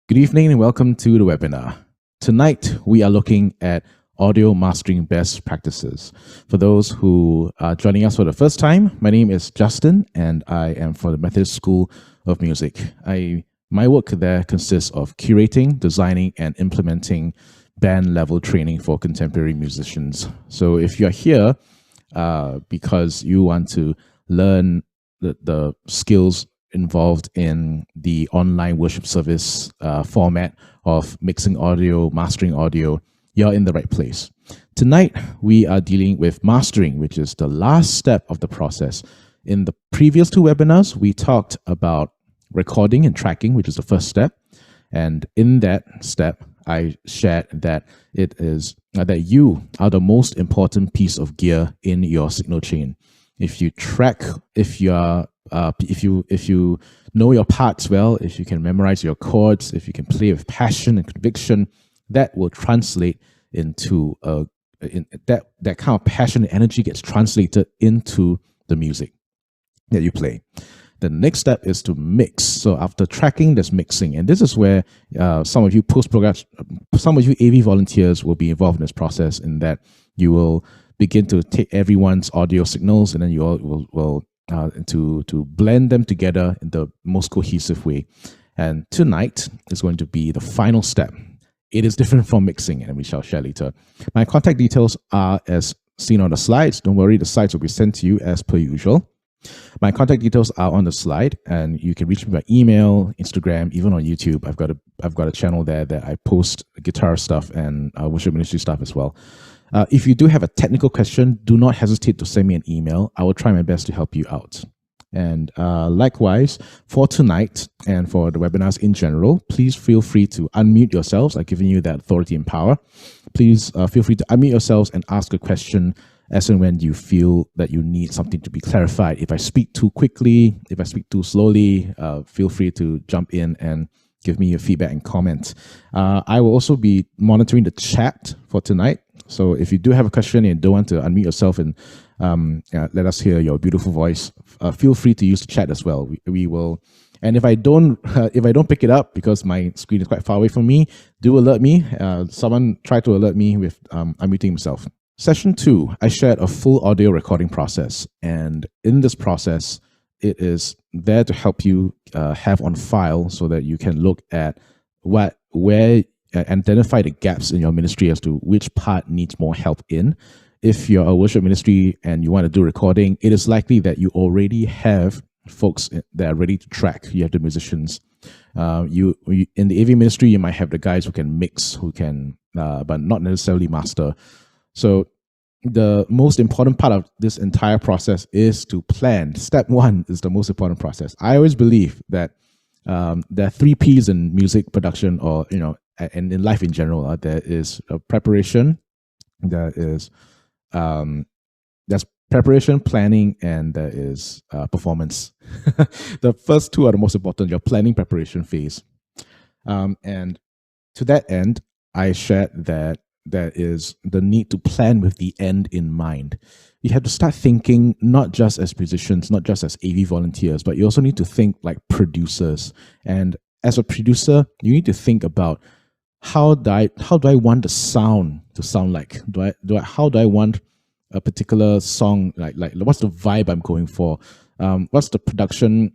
Good evening and welcome to the webinar. Tonight, we are looking at audio mastering best practices. For those who are joining us for the first time, my name is Justin and I am from the Methodist School of Music. My work there consists of curating, designing, and implementing band-level training for contemporary musicians. So if you're here because you want to learn the skills involved in the online worship service format of mixing audio, mastering audio, you're in the right place. Tonight, we are dealing with mastering, which is the last step of the process. In the previous two webinars, we talked about recording and tracking, which is the first step. And in that step, I shared that it is that you are the most important piece of gear in your signal chain. If you track, if you know your parts well, if you can memorize your chords, if you can play with passion and conviction, that will translate into that kind of passion and energy gets translated into the music that you play. The next step is to mix. So after tracking, there's mixing, and this is where some of you AV volunteers will be involved in this process. In that you will begin to take everyone's audio signals, and then you all will to blend them together in the most cohesive way. And tonight is going to be the final step. It is different from mixing, and we shall share later. My contact details are as seen on the slides. Don't worry, the slides will be sent to you as per usual. My contact details are on the slide, and you can reach me by email, Instagram, even on YouTube. I've got a channel there that I post guitar stuff and worship ministry stuff as well. If you do have a technical question, do not hesitate to send me an email. I will try my best to help you out. And likewise, for tonight and for the webinars in general, please feel free to unmute yourselves. I've given you that authority and power. Please feel free to unmute yourselves and ask a question as and when you feel that you need something to be clarified. If I speak too quickly, if I speak too slowly, feel free to jump in and give me your feedback and comment. I will also be monitoring the chat for tonight. So if you do have a question and don't want to unmute yourself and let us hear your beautiful voice, feel free to use the chat as well. We will, and if I don't pick it up because my screen is quite far away from me, do alert me. Someone try to alert me with unmuting himself. Session 2, I shared a full audio recording process, and in this process, it is there to help you have on file so that you can look at where identify the gaps in your ministry as to which part needs more help in. If you're a worship ministry and you want to do recording, it is likely that you already have folks that are ready to track. You have the musicians. You in the AV ministry, you might have the guys who can mix, who can, but not necessarily master. So the most important part of this entire process is to plan. Step 1 is the most important process. I always believe that there are 3 P's in music production, or and in life in general. There is preparation, there's preparation, planning, and there is performance. The first 2 are the most important, your planning preparation phase. And to that end, I shared that there is the need to plan with the end in mind. You have to start thinking not just as musicians, not just as AV volunteers, but you also need to think like producers. And as a producer, you need to think about how do I want the sound to sound like? How do I want a particular song like what's the vibe I'm going for? What's the production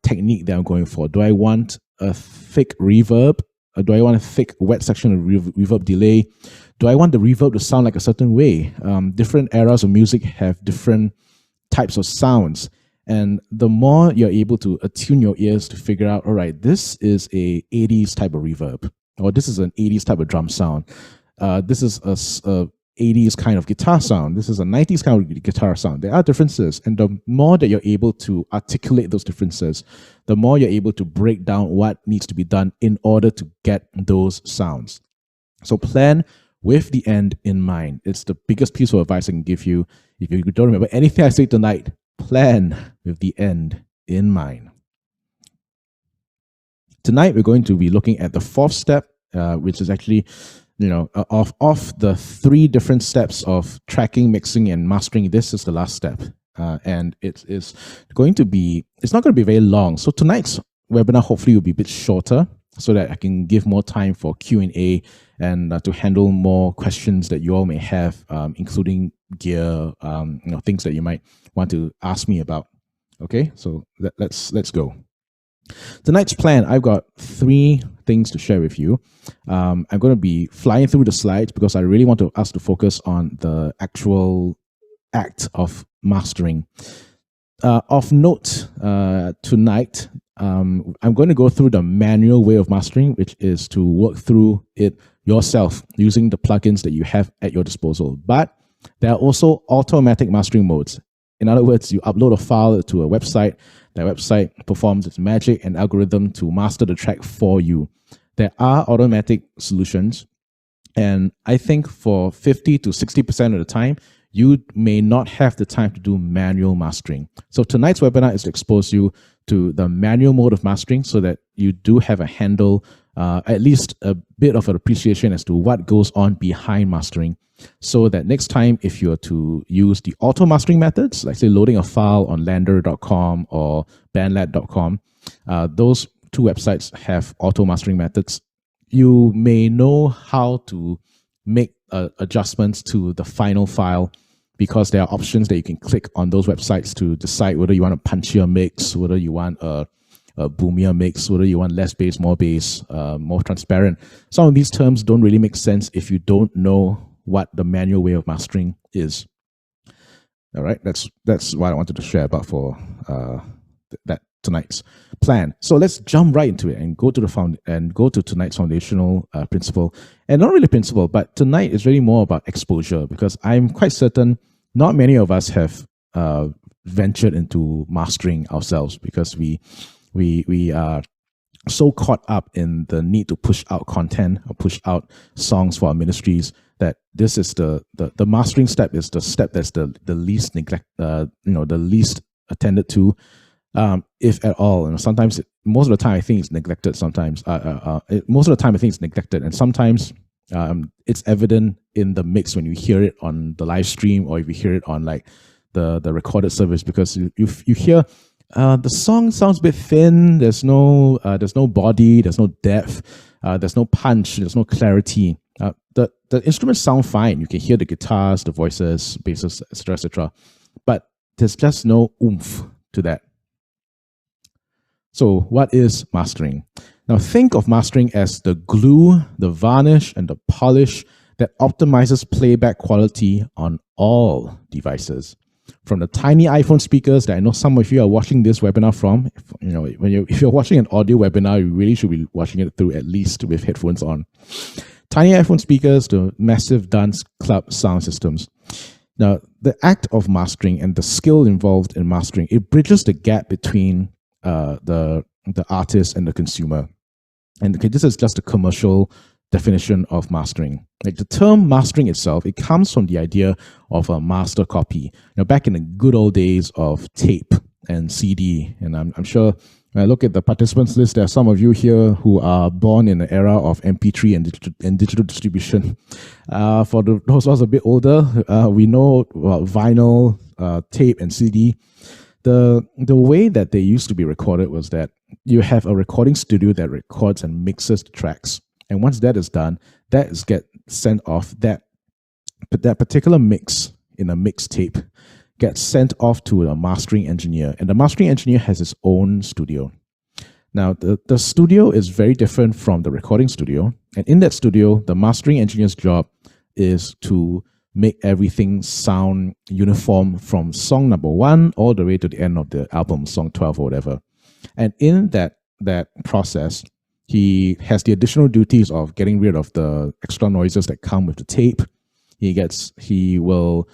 technique that I'm going for? Do I want a thick reverb? Do I want a thick wet section of reverb delay? Do I want the reverb to sound like a certain way? Different eras of music have different types of sounds. And the more you're able to attune your ears to figure out, all right, this is a 80s type of reverb, or this is an 80s type of drum sound. This is a 80s kind of guitar sound. This is a 90s kind of guitar sound. There are differences. And the more that you're able to articulate those differences, the more you're able to break down what needs to be done in order to get those sounds. So plan with the end in mind. It's the biggest piece of advice I can give you. If you don't remember anything I say tonight, plan with the end in mind. Tonight, we're going to be looking at the 4th step, which is actually of the 3 different steps of tracking, mixing, and mastering. This is the last step, and it's not going to be very long. So tonight's webinar hopefully will be a bit shorter. so that I can give more time for Q&A and to handle more questions that you all may have, including gear, things that you might want to ask me about. Okay, so let's go. Tonight's plan, I've got 3 things to share with you. I'm going to be flying through the slides because I really want us to focus on the actual act of mastering. Of note, tonight, I'm going to go through the manual way of mastering, which is to work through it yourself using the plugins that you have at your disposal. But there are also automatic mastering modes. In other words, you upload a file to a website. That website performs its magic and algorithm to master the track for you. There are automatic solutions, and I think for 50 to 60% of the time, you may not have the time to do manual mastering. So tonight's webinar is to expose you to the manual mode of mastering so that you do have a handle, at least a bit of an appreciation as to what goes on behind mastering, so that next time, if you're to use the auto mastering methods, like say loading a file on lander.com or bandlab.com, those 2 websites have auto mastering methods. You may know how to make adjustments to the final file, because there are options that you can click on those websites to decide whether you want a punchier mix, whether you want a boomier mix, whether you want less bass, more transparent. Some of these terms don't really make sense if you don't know what the manual way of mastering is. All right, that's what I wanted to share about for that tonight's plan. So let's jump right into it and go to tonight's foundational principle. And not really principle, but tonight is really more about exposure, because I'm quite certain not many of us have ventured into mastering ourselves, because we are so caught up in the need to push out content or push out songs for our ministries that this is the mastering step is the step that's the least the least attended to, if at all. And sometimes, most of the time, I think it's neglected. Sometimes, most of the time, I think it's neglected, and sometimes it's evident in the mix when you hear it on the live stream, or if you hear it on like the recorded service, because you hear the song sounds a bit thin. There's no body, there's no depth, there's no punch, there's no clarity. The instruments sound fine. You can hear the guitars, the voices, basses, etc., etc. But there's just no oomph to that. So what is mastering? Now think of mastering as the glue, the varnish, and the polish that optimizes playback quality on all devices. From the tiny iPhone speakers that I know some of you are watching this webinar from, if you're watching an audio webinar, you really should be watching it through at least with headphones on. Tiny iPhone speakers to massive dance club sound systems. Now, the act of mastering and the skill involved in mastering, it bridges the gap between the artist and the consumer. And okay, this is just a commercial definition of mastering. Like the term mastering itself, it comes from the idea of a master copy. Back in the good old days of tape and CD, and I'm sure when I look at the participants list, there are some of you here who are born in the era of MP3 and digital distribution. For those of us a bit older, we know about vinyl, tape, and CD. The way that they used to be recorded was that you have a recording studio that records and mixes the tracks. And once that is done, that is get sent off. That particular mix in a mixtape gets sent off to a mastering engineer, and the mastering engineer has his own studio. Now, the studio is very different from the recording studio, and in that studio, the mastering engineer's job is to make everything sound uniform from song number 1 all the way to the end of the album, song 12 or whatever. And in that process, he has the additional duties of getting rid of the extra noises that come with the tape. He will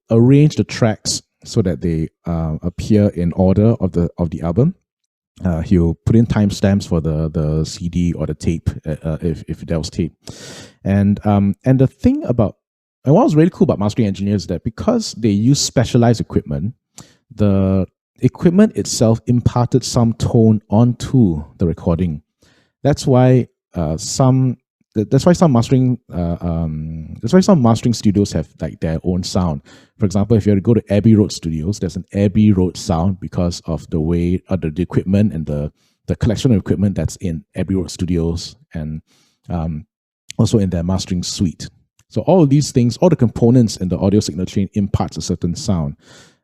arrange the tracks so that they appear in order of the album. He'll put in timestamps for the CD or the tape if there was tape. And the thing about, and what was really cool about mastering engineers is that because they use specialized equipment, the equipment itself imparted some tone onto the recording. That's why some mastering studios have like their own sound. For example, if you were to go to Abbey Road Studios, there's an Abbey Road sound because of the way the equipment and the the collection of equipment that's in Abbey Road Studios and also in their mastering suite. So all of these things, all the components in the audio signal chain imparts a certain sound.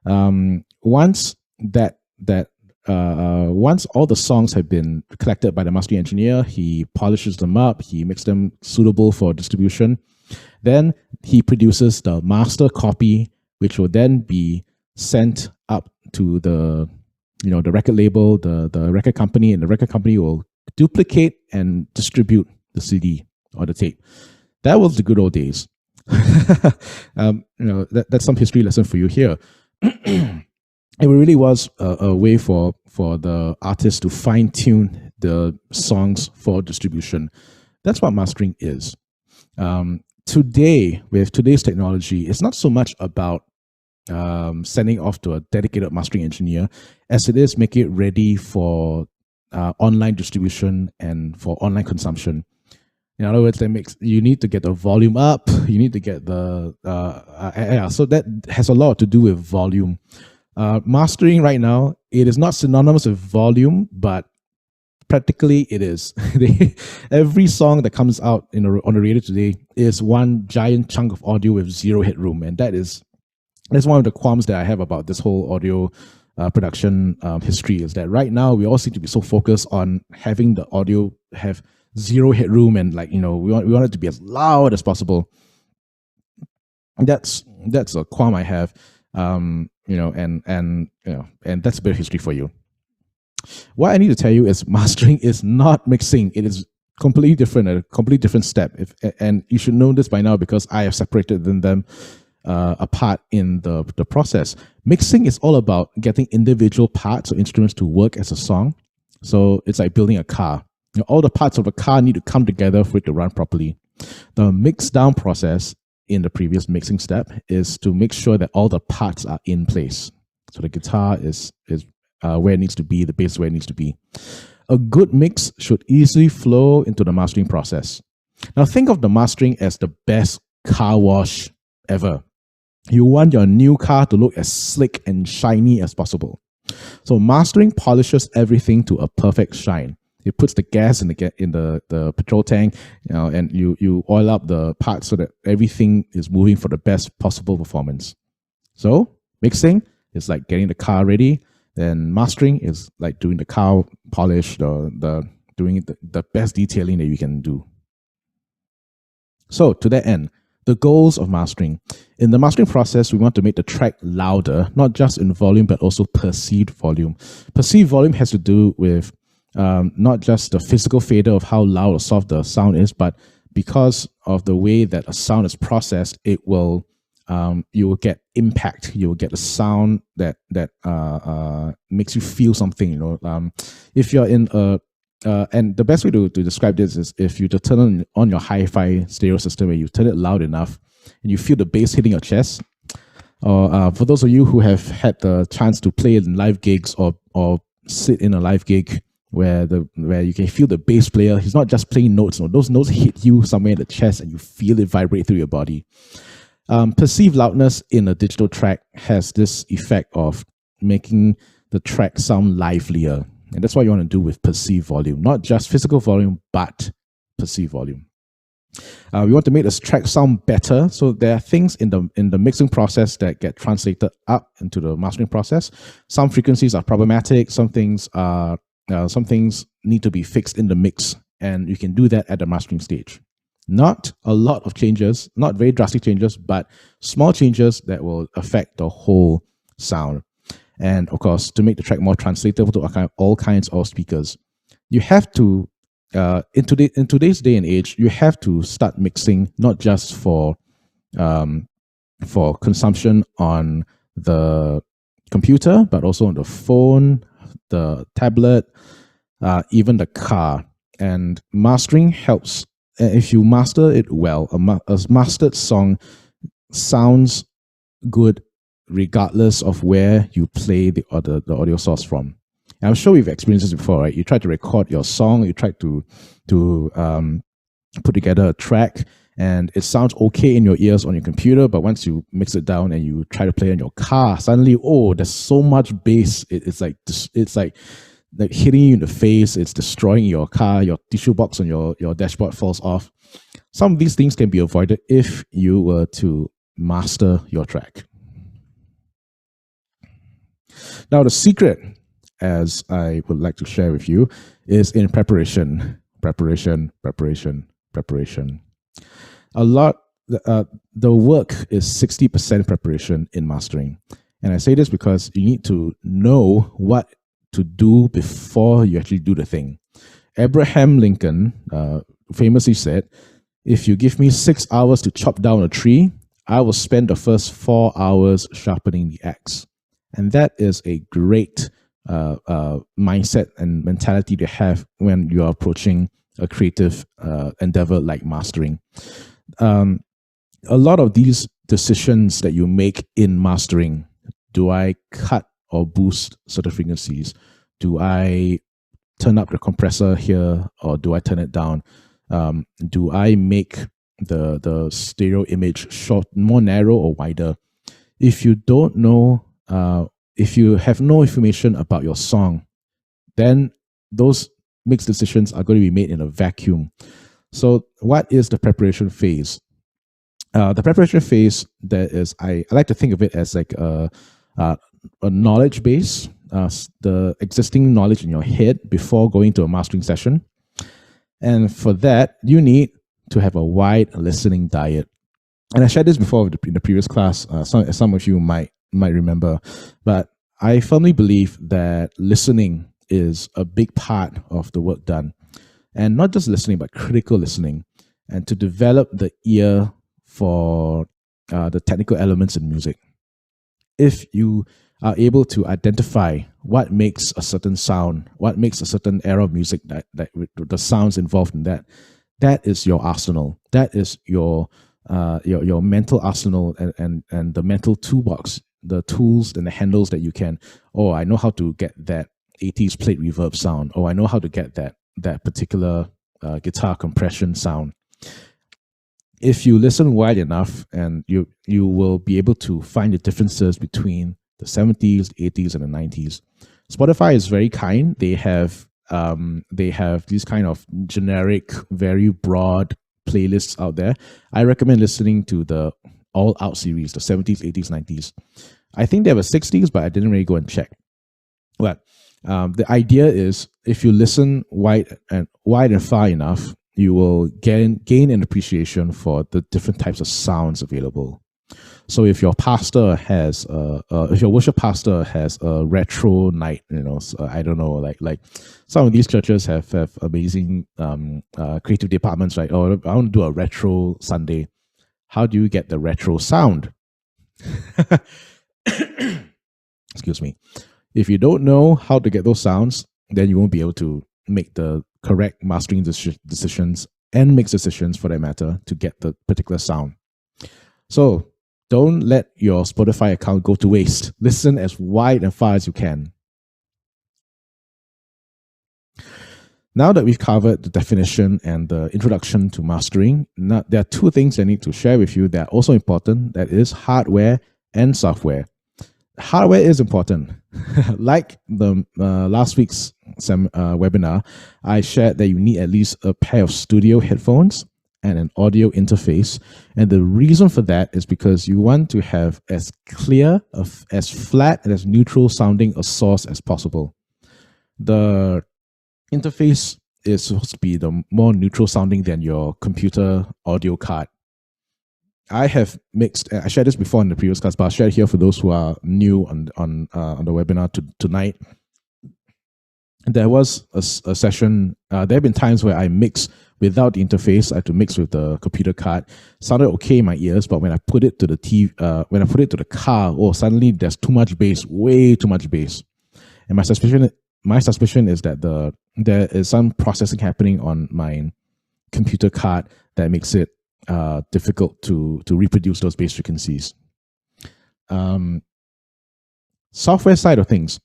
Once all the songs have been collected by the mastering engineer, he polishes them up, he makes them suitable for distribution. Then he produces the master copy, which will then be sent up to the record label, the record company, and the record company will duplicate and distribute the CD or the tape. That was the good old days. That's some history lesson for you here. It really was a way for the artist to fine-tune the songs for distribution. That's what mastering is. Today, with today's technology, it's not so much about sending off to a dedicated mastering engineer as it is making it ready for online distribution and for online consumption. In other words, you need to get the volume up. You need to get so that has a lot to do with volume. Mastering right now, it is not synonymous with volume, but practically it is. Every song that comes out on the radio today is one giant chunk of audio with zero headroom, and that's one of the qualms that I have about this whole audio production history. Is that right now we all seem to be so focused on having the audio have zero headroom and we want it to be as loud as possible. That's a qualm I have, and that's a bit of history for you. What I need to tell you is mastering is not mixing. It is completely different, a completely different step. And you should know this by now because I have separated them apart in the process. Mixing is all about getting individual parts or instruments to work as a song. So it's like building a car. All the parts of the car need to come together for it to run properly. The mix down process in the previous mixing step is to make sure that all the parts are in place. So the guitar is where it needs to be, the bass is where it needs to be. A good mix should easily flow into the mastering process. Now think of the mastering as the best car wash ever. You want your new car to look as slick and shiny as possible. So mastering polishes everything to a perfect shine. It puts the gas in the petrol tank, and you oil up the parts so that everything is moving for the best possible performance. So mixing is like getting the car ready, then mastering is like doing the car polish, doing the best detailing that you can do. So to that end, the goals of mastering. In the mastering process, we want to make the track louder, not just in volume, but also perceived volume. Perceived volume has to do with not just the physical fader of how loud or soft the sound is, but because of the way that a sound is processed, it will you will get impact. You will get a sound that makes you feel something. If you're in and the best way to describe this is if you just turn on your hi-fi stereo system and you turn it loud enough and you feel the bass hitting your chest. Or for those of you who have had the chance to play in live gigs or sit in a live gig where you can feel the bass player, he's not just playing notes. No, those notes hit you somewhere in the chest and you feel it vibrate through your body. Perceived loudness in a digital track has this effect of making the track sound livelier. And that's what you want to do with perceived volume, not just physical volume, but perceived volume. We want to make this track sound better. So there are things in the mixing process that get translated up into the mastering process. Some frequencies are problematic. Some things need to be fixed in the mix, and you can do that at the mastering stage. Not a lot of changes, not very drastic changes, but small changes that will affect the whole sound. And of course, to make the track more translatable to all kinds of speakers, you have to, in today's day and age, you have to start mixing not just for consumption on the computer, but also on the phone, the tablet, even the car. And mastering helps. If you master it well, a mastered song sounds good regardless of where you play the audio source from. And I'm sure we've experienced this before, right? You try to record your song, you try to put together a track, and it sounds okay in your ears on your computer, but once you mix it down and you try to play in your car, suddenly, there's so much bass. It's like like hitting you in the face, it's destroying your car, your tissue box on your dashboard falls off. Some of these things can be avoided if you were to master your track. Now, the secret, as I would like to share with you, is in preparation. Preparation. A lot, the work is 60% preparation in mastering. And I say this because you need to know what to do before you actually do the thing. Abraham Lincoln famously said, "If you give me 6 hours to chop down a tree, I will spend the first 4 hours sharpening the axe." And that is a great mindset and mentality to have when you are approaching a creative endeavor like mastering. A lot of these decisions that you make in mastering, do I cut or boost certain frequencies? Do I turn up the compressor here or do I turn it down? Do I make the stereo image short, more narrow or wider? If you don't know, if you have no information about your song, then those mixed decisions are going to be made in a vacuum. So what is the preparation phase? The preparation phase, that is, I like to think of it as like a knowledge base, the existing knowledge in your head before going to a mastering session. And for that, you need to have a wide listening diet. And I shared this before in the previous class. Some of you might remember, but I firmly believe that listening is a big part of the work done. And not just listening, but critical listening. And to develop the ear for the technical elements in music. If you are able to identify what makes a certain sound, what makes a certain era of music, that the sounds involved in that, that is your arsenal. That is your mental arsenal and the mental toolbox, the tools and the handles that you can. Oh, I know how to get that 80s plate reverb sound. Oh, I know how to get that particular guitar compression sound. If you listen wide enough, and you will be able to find the differences between the 70s, 80s, and the 90s. Spotify is very kind. They have these kind of generic, very broad playlists out there. I recommend listening to the All Out series, the 70s, 80s, 90s. I think they have a 60s, but I didn't really go and check. But the idea is, if you listen wide and far enough, you will gain an appreciation for the different types of sounds available. So if your pastor has, if your worship pastor has a retro night, so I don't know, like some of these churches have amazing creative departments, right? Oh, I want to do a retro Sunday. How do you get the retro sound? Excuse me. If you don't know how to get those sounds, then you won't be able to make the correct mastering decisions and mix decisions, for that matter, to get the particular sound. So don't let your Spotify account go to waste. Listen as wide and far as you can. Now that we've covered the definition and the introduction to mastering, now there are two things I need to share with you that are also important. That is hardware and software. Hardware is important. Like the last week's webinar, I shared that you need at least a pair of studio headphones and an audio interface. And the reason for that is because you want to have as clear, as flat, and as neutral sounding a source as possible. The interface is supposed to be the more neutral sounding than your computer audio card. I have mixed. I shared this before in the previous class, but I'll share it here for those who are new on the webinar tonight. There was a session. There have been times where I mix without the interface. I had to mix with the computer card. Sounded okay in my ears, but when I put it to the when I put it to the car, oh, suddenly there's too much bass, way too much bass. And my suspicion is that there is some processing happening on my computer card that makes it difficult to reproduce those bass frequencies. Software side of things.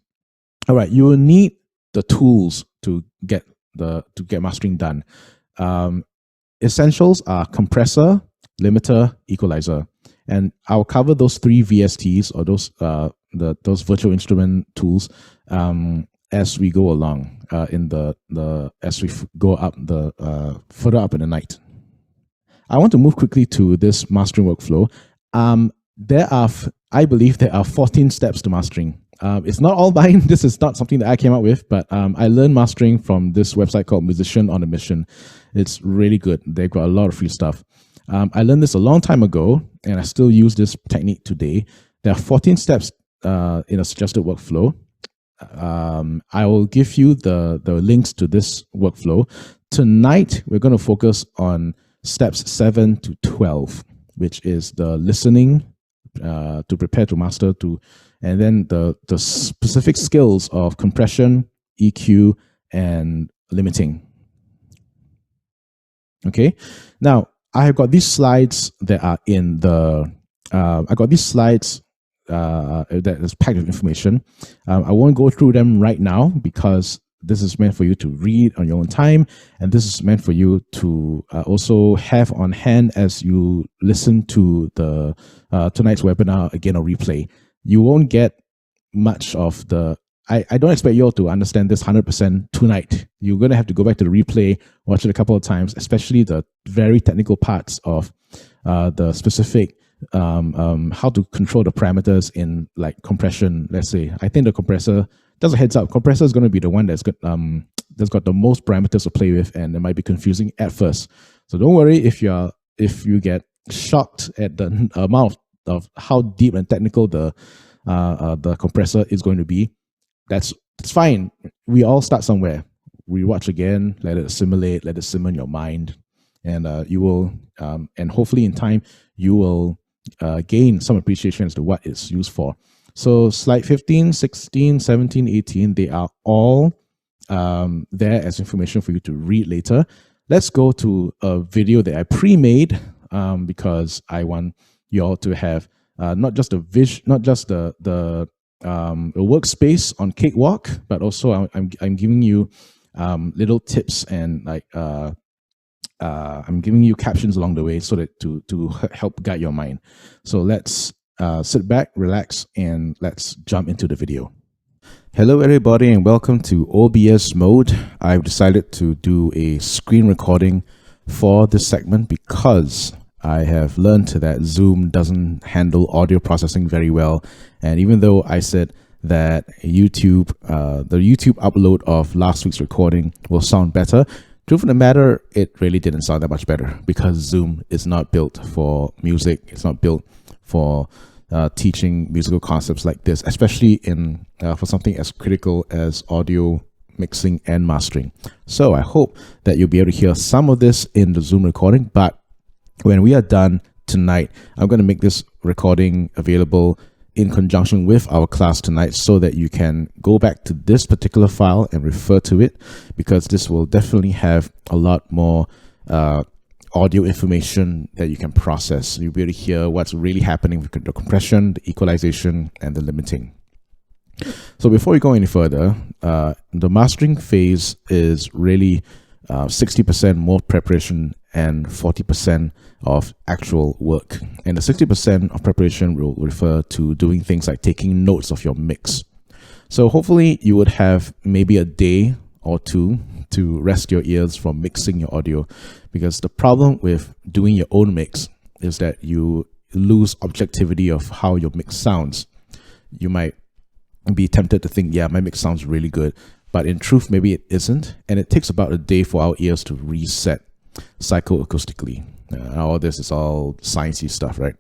All right, you will need the tools to get mastering done. Essentials are compressor, limiter, equalizer, and I'll cover those three VSTs, or those virtual instrument tools as we go along as we go up further up in the night. I want to move quickly to this mastering workflow. I believe there are 14 steps to mastering. It's not all mine. This is not something that I came up with, but I learned mastering from this website called Musician on a Mission. It's really good. They've got a lot of free stuff. I learned this a long time ago, and I still use this technique today. There are 14 steps in a suggested workflow. I will give you the links to this workflow. Tonight, we're going to focus on steps 7 to 12, which is the listening, to prepare to master, and then the specific skills of compression, EQ, and limiting. Okay, now I have got these slides that are in the. I got these slides that is packed with information. I won't go through them right now because this is meant for you to read on your own time, and this is meant for you to also have on hand as you listen to the tonight's webinar again or replay. You won't get much of the. I don't expect you all to understand this 100% tonight. You're going to have to go back to the replay, watch it a couple of times, especially the very technical parts of the specific how to control the parameters in like compression. Let's say I think the compressor. Just a heads up, compressor is going to be the one that's got the most parameters to play with, and it might be confusing at first. So don't worry if you get shocked at the amount of how deep and technical the compressor is going to be. That's fine. We all start somewhere. We watch again, let it assimilate, let it simmer in your mind, and you will, and hopefully in time you will gain some appreciation as to what it's used for. So slide 15, 16, 17, 18, they are all there as information for you to read later. Let's go to a video that I pre-made because I want you all to have not just the workspace on Cakewalk, but also I'm giving you little tips and like I'm giving you captions along the way so that to help guide your mind. So let's sit back, relax, and let's jump into the video. Hello everybody and welcome to OBS mode. I've decided to do a screen recording for this segment because I have learned that Zoom doesn't handle audio processing very well. And even though I said that the YouTube upload of last week's recording will sound better, truth of the matter, it really didn't sound that much better because Zoom is not built for music. It's not built for teaching musical concepts like this, especially for something as critical as audio mixing and mastering. So I hope that you'll be able to hear some of this in the Zoom recording, but when we are done tonight, I'm going to make this recording available in conjunction with our class tonight so that you can go back to this particular file and refer to it, because this will definitely have a lot more audio information that you can process. You'll be able to hear what's really happening with the compression, the equalization, and the limiting. So before we go any further, the mastering phase is really 60% more preparation and 40% of actual work. And the 60% of preparation will refer to doing things like taking notes of your mix. So hopefully you would have maybe a day or two to rest your ears from mixing your audio, because the problem with doing your own mix is that you lose objectivity of how your mix sounds. You might be tempted to think, yeah, my mix sounds really good, but in truth, maybe it isn't. And it takes about a day for our ears to reset psychoacoustically. All this is all sciencey stuff, right?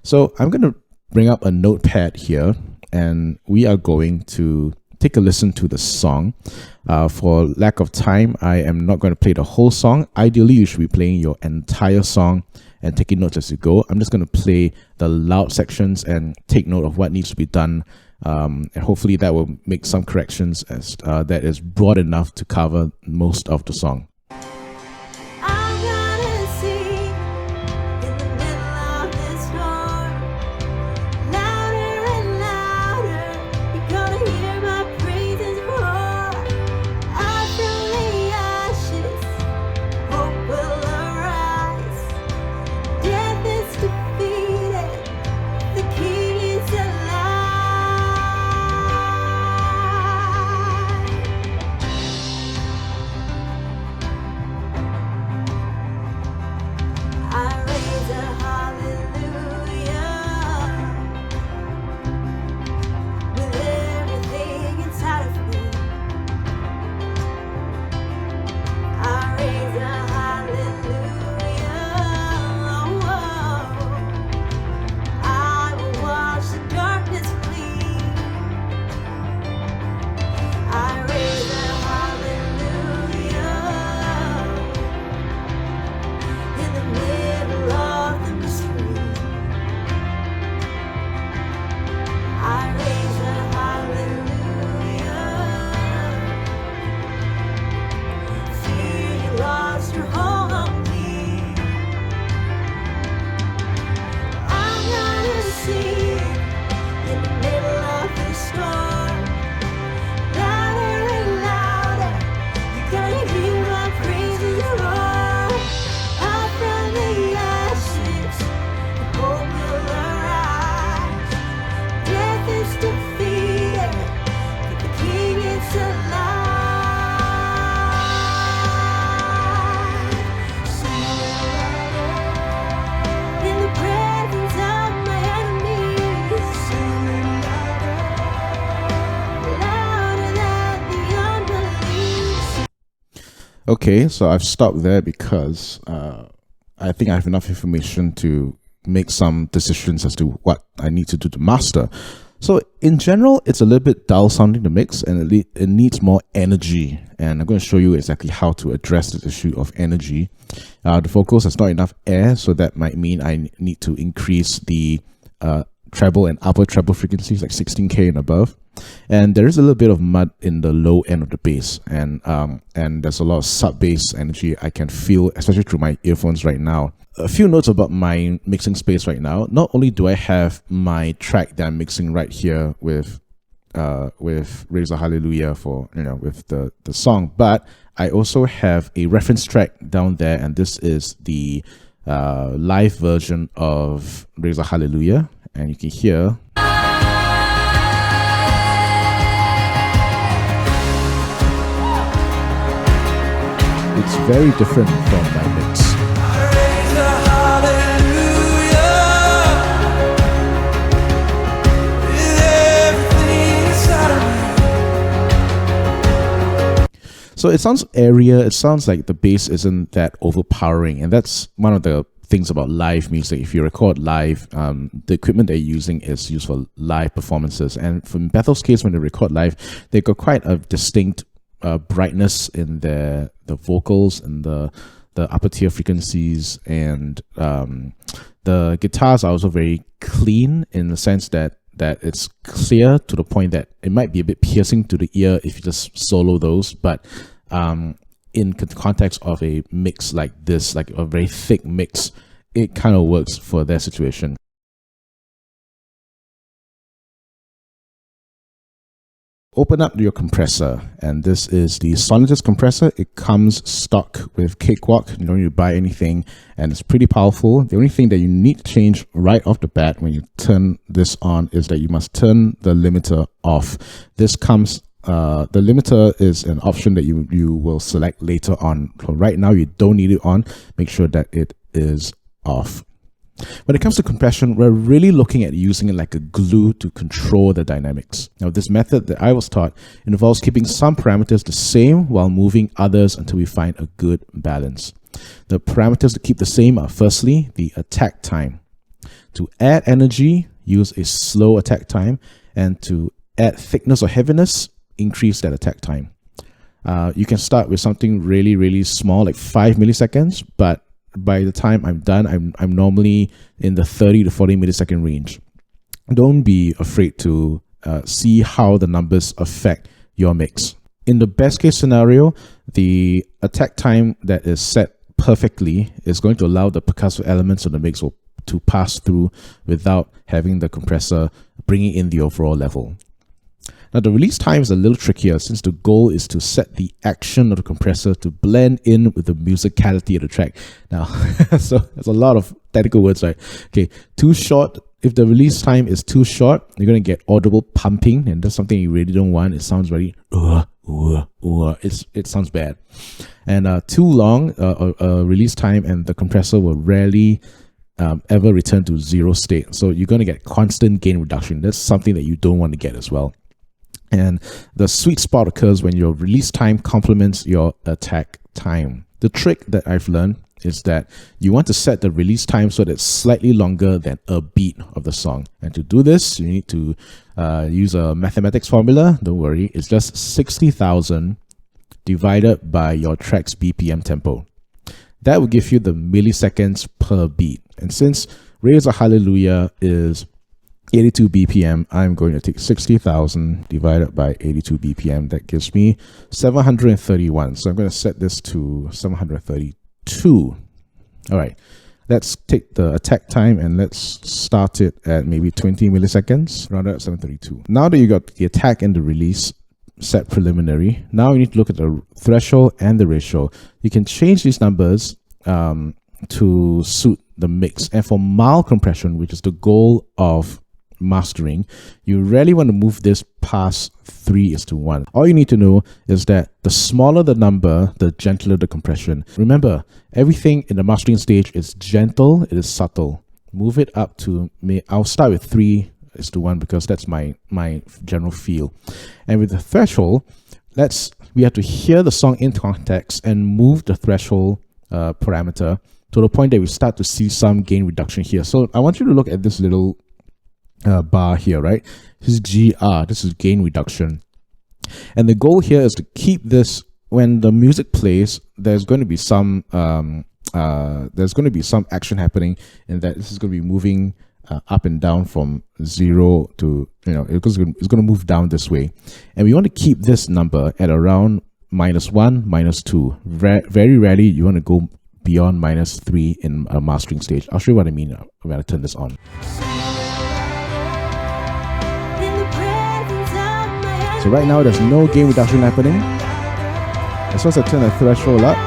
So I'm going to bring up a notepad here, and we are going to take a listen to the song. For lack of time, I am not going to play the whole song. Ideally, you should be playing your entire song and taking notes as you go. I'm just going to play the loud sections and take note of what needs to be done. And hopefully that will make some corrections as that is broad enough to cover most of the song. Okay, so I've stopped there because I think I have enough information to make some decisions as to what I need to do to master. So in general, it's a little bit dull sounding to mix, and it needs more energy. And I'm going to show you exactly how to address this issue of energy. The vocals has not enough air, so that might mean I need to increase the treble and upper treble frequencies, like 16K and above. And there is a little bit of mud in the low end of the bass, and there's a lot of sub bass energy I can feel, especially through my earphones right now. A few notes about my mixing space right now. Not only do I have my track that I'm mixing right here with Raise a Hallelujah for, with the song, but I also have a reference track down there, and this is the live version of Raise a Hallelujah, and you can hear it's very different from my mix. So it sounds airier, it sounds like the bass isn't that overpowering, and that's one of the things about live music. If you record live, the equipment they're using is used for live performances, and for Bethel's case, when they record live, they got quite a distinct brightness in the vocals and the upper tier frequencies, and the guitars are also very clean in the sense that it's clear to the point that it might be a bit piercing to the ear if you just solo those, but in context of a mix like this, like a very thick mix, it kind of works for their situation. Open up your compressor, and this is the Sonitus compressor. It comes stock with Cakewalk. You don't need to buy anything, and it's pretty powerful. The only thing that you need to change right off the bat when you turn this on is that you must turn the limiter off. This comes the limiter is an option that you will select later on. So right now you don't need it on. Make sure that it is off. When it comes to compression, we're really looking at using it like a glue to control the dynamics. Now, this method that I was taught involves keeping some parameters the same while moving others until we find a good balance. The parameters to keep the same are firstly, the attack time. To add energy, use a slow attack time, and to add thickness or heaviness, increase that attack time. You can start with something really, really small, like 5 milliseconds, but by the time I'm done, I'm normally in the 30 to 40 millisecond range. Don't be afraid to see how the numbers affect your mix. In the best case scenario, the attack time that is set perfectly is going to allow the percussive elements of the mix to pass through without having the compressor bringing in the overall level. Now, the release time is a little trickier since the goal is to set the action of the compressor to blend in with the musicality of the track. Now, so there's a lot of technical words, right? Okay, too short. If the release time is too short, you're going to get audible pumping, and that's something you really don't want. It sounds very, it sounds bad. And too long, release time, and the compressor will rarely ever return to zero state. So you're going to get constant gain reduction. That's something that you don't want to get as well. And the sweet spot occurs when your release time complements your attack time. The trick that I've learned is that you want to set the release time so that it's slightly longer than a beat of the song. And to do this, you need to use a mathematics formula. Don't worry, it's just 60,000 divided by your track's BPM tempo. That will give you the milliseconds per beat. And since Raise a Hallelujah is 82 BPM, I'm going to take 60,000 divided by 82 BPM. That gives me 731. So I'm going to set this to 732. All right, let's take the attack time and let's start it at maybe 20 milliseconds, round up 732. Now that you got the attack and the release set preliminary, now you need to look at the threshold and the ratio. You can change these numbers to suit the mix. And for mild compression, which is the goal of mastering, you rarely want to move this past 3:1. All you need to know is that the smaller the number, the gentler the compression. Remember, everything in the mastering stage is gentle, it is subtle. Move it up to, I'll start with 3:1 because that's my general feel. And with the threshold, we have to hear the song in context and move the threshold parameter to the point that we start to see some gain reduction here. So I want you to look at this little bar here, right? This is GR, this is gain reduction. And the goal here is to keep this, when the music plays, there's going to be some action happening, and that this is going to be moving up and down from 0 to, it's going to move down this way. And we want to keep this number at around -1, -2. Very rarely you want to go beyond -3 in a mastering stage. I'll show you what I mean when I turn this on. So right now there's no gain reduction happening. As soon as I turn the threshold up,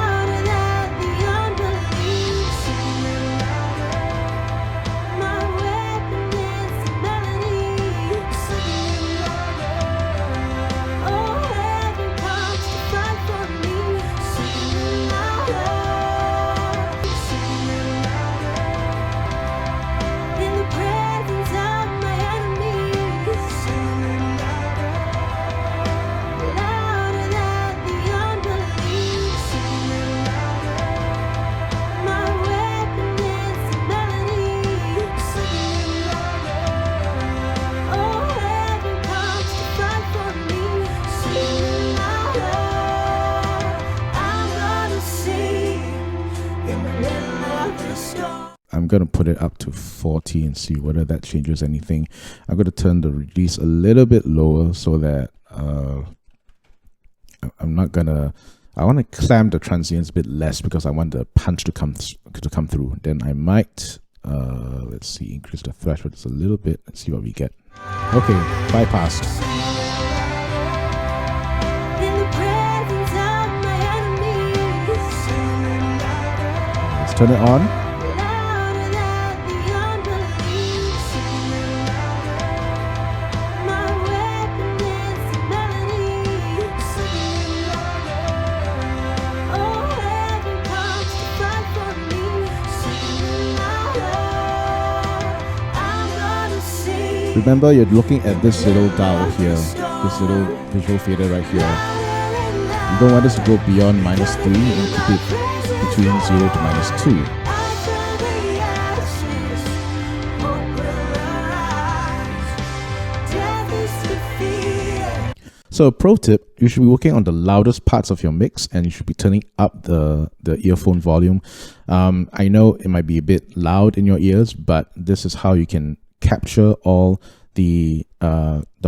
I'm going to put it up to 40 and see whether that changes anything. I'm going to turn the release a little bit lower so that I want to clamp the transients a bit less because I want the punch to come through. Then I might, let's see, increase the threshold just a little bit. Let's see what we get. Okay, bypassed. Let's turn it on. Remember, you're looking at this little dial here, this little visual fader right here. You don't want this to go beyond -3 and keep it between 0 to -2. So a pro tip, you should be working on the loudest parts of your mix and you should be turning up the earphone volume. I know it might be a bit loud in your ears, but this is how you can capture all the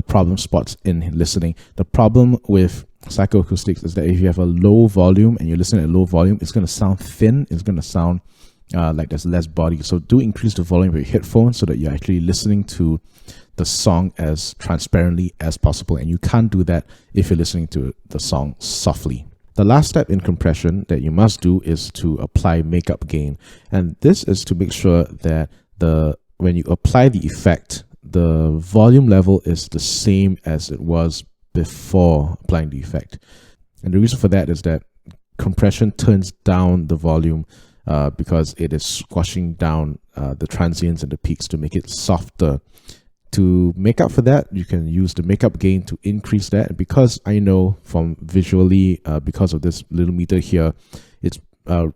problem spots in listening. The problem with psychoacoustics is that if you have a low volume and you're listening at low volume, it's going to sound thin. It's going to sound like there's less body. So do increase the volume of your headphones so that you're actually listening to the song as transparently as possible. And you can't do that if you're listening to the song softly. The last step in compression that you must do is to apply makeup gain. And this is to make sure that when you apply the effect, the volume level is the same as it was before applying the effect. And the reason for that is that compression turns down the volume because it is squashing down the transients and the peaks to make it softer. To make up for that, you can use the makeup gain to increase that. And because I know from visually, because of this little meter here, it's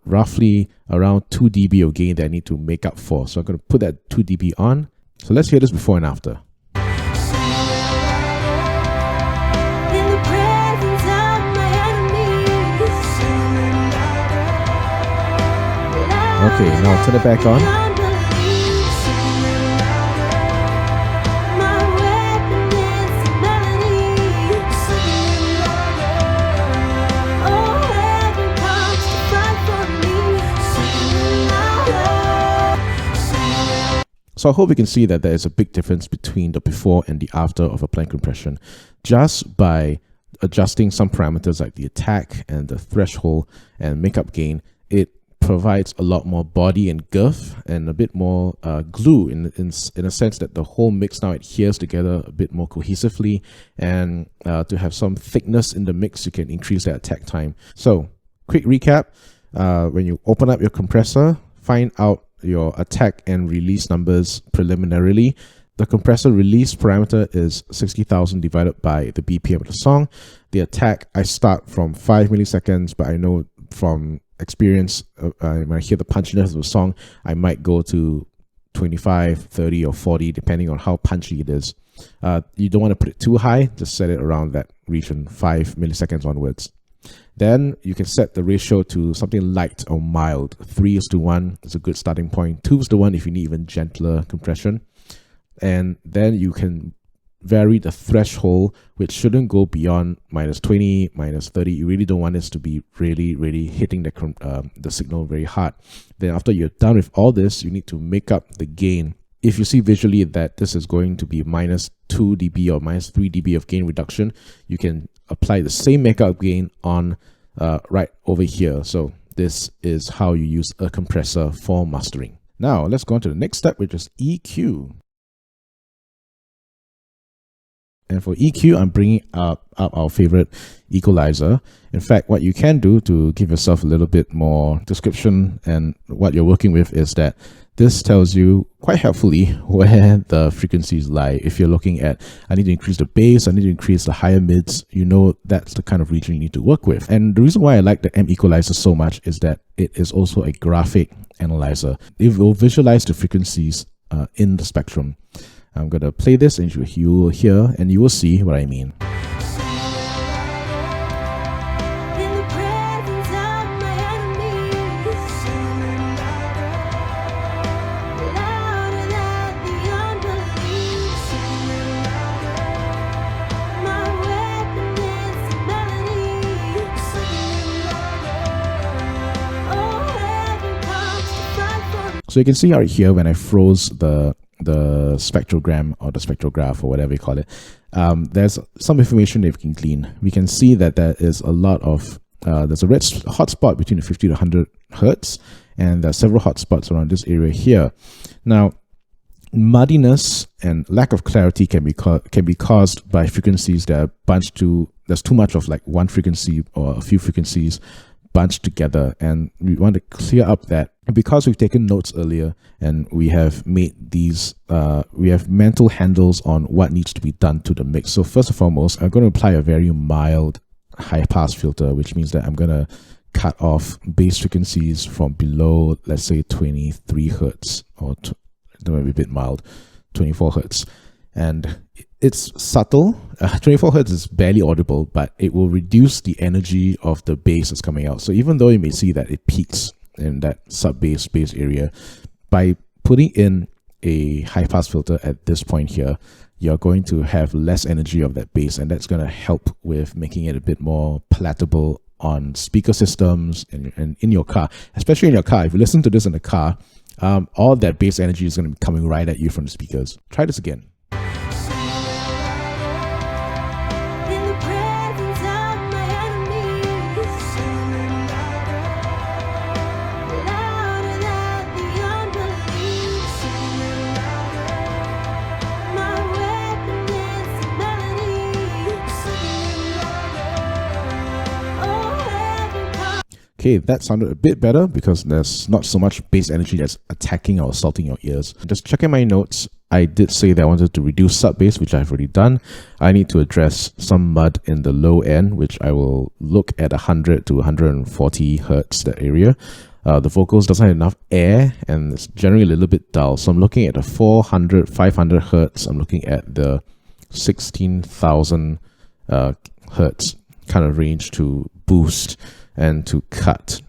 roughly around 2 dB of gain that I need to make up for. So I'm going to put that 2 dB on. So let's hear this before and after. Okay, now turn it back on. So I hope you can see that there is a big difference between the before and the after of applying compression. Just by adjusting some parameters like the attack and the threshold and makeup gain, it provides a lot more body and girth and a bit more glue in a sense that the whole mix now adheres together a bit more cohesively, and to have some thickness in the mix, you can increase that attack time. So quick recap, when you open up your compressor, find out your attack and release numbers preliminarily, The compressor release parameter is 60,000 divided by the BPM of the song. The attack, I start from 5 milliseconds, but I know from experience, when I hear the punchiness of the song, I might go to 25, 30, or 40, depending on how punchy it is. You don't want to put it too high, just set it around that region, 5 milliseconds onwards. Then you can set the ratio to something light or mild. 3:1 is a good starting point. 2:1 if you need even gentler compression. And then you can vary the threshold, which shouldn't go beyond -20, -30. You really don't want this to be really hitting the signal very hard. Then after you're done with all this, you need to make up the gain. If you see visually that this is going to be -2 dB or -3 dB of gain reduction, you can apply the same makeup gain on right over here. So this is how you use a compressor for mastering. Now let's go on to the next step, which is EQ. And for EQ, I'm bringing up our favorite equalizer. In fact, what you can do to give yourself a little bit more description and what you're working with is that this tells you quite helpfully where the frequencies lie. If you're looking at, I need to increase the bass, I need to increase the higher mids, you know that's the kind of region you need to work with. And the reason why I like the M equalizer so much is that it is also a graphic analyzer. It will visualize the frequencies in the spectrum. I'm going to play this and you will hear and you will see what I mean. So you can see right here when I froze the spectrogram or the spectrograph or whatever you call it, there's some information that we can glean. We can see that there is a lot of, there's a red hotspot between the 50 to 100 hertz, and there are several hotspots around this area here. Now, muddiness and lack of clarity can be caused by frequencies that are bunched to, there's too much of like one frequency or a few frequencies bunched together, and we want to clear up that. And because we've taken notes earlier and we have made these, we have mental handles on what needs to be done to the mix. So first and foremost, I'm going to apply a very mild high pass filter, which means that I'm going to cut off bass frequencies from below, let's say 23 hertz, or that might be a bit mild, 24 hertz. And it's subtle. 24 hertz is barely audible, but it will reduce the energy of the bass that's coming out. So even though you may see that it peaks in that sub-bass area, by putting in a high-pass filter at this point here, you're going to have less energy of that bass, and that's going to help with making it a bit more palatable on speaker systems and in your car, especially in your car. If you listen to this in the car, all that bass energy is going to be coming right at you from the speakers. Try this again. Okay, that sounded a bit better because there's not so much bass energy that's attacking or assaulting your ears. Just checking my notes, I did say that I wanted to reduce sub-bass, which I've already done. I need to address some mud in the low end, which I will look at 100 to 140 hertz, that area. The vocals doesn't have enough air and it's generally a little bit dull. So I'm looking at the 400, 500 hertz. I'm looking at the 16,000 hertz kind of range to boost and to cut.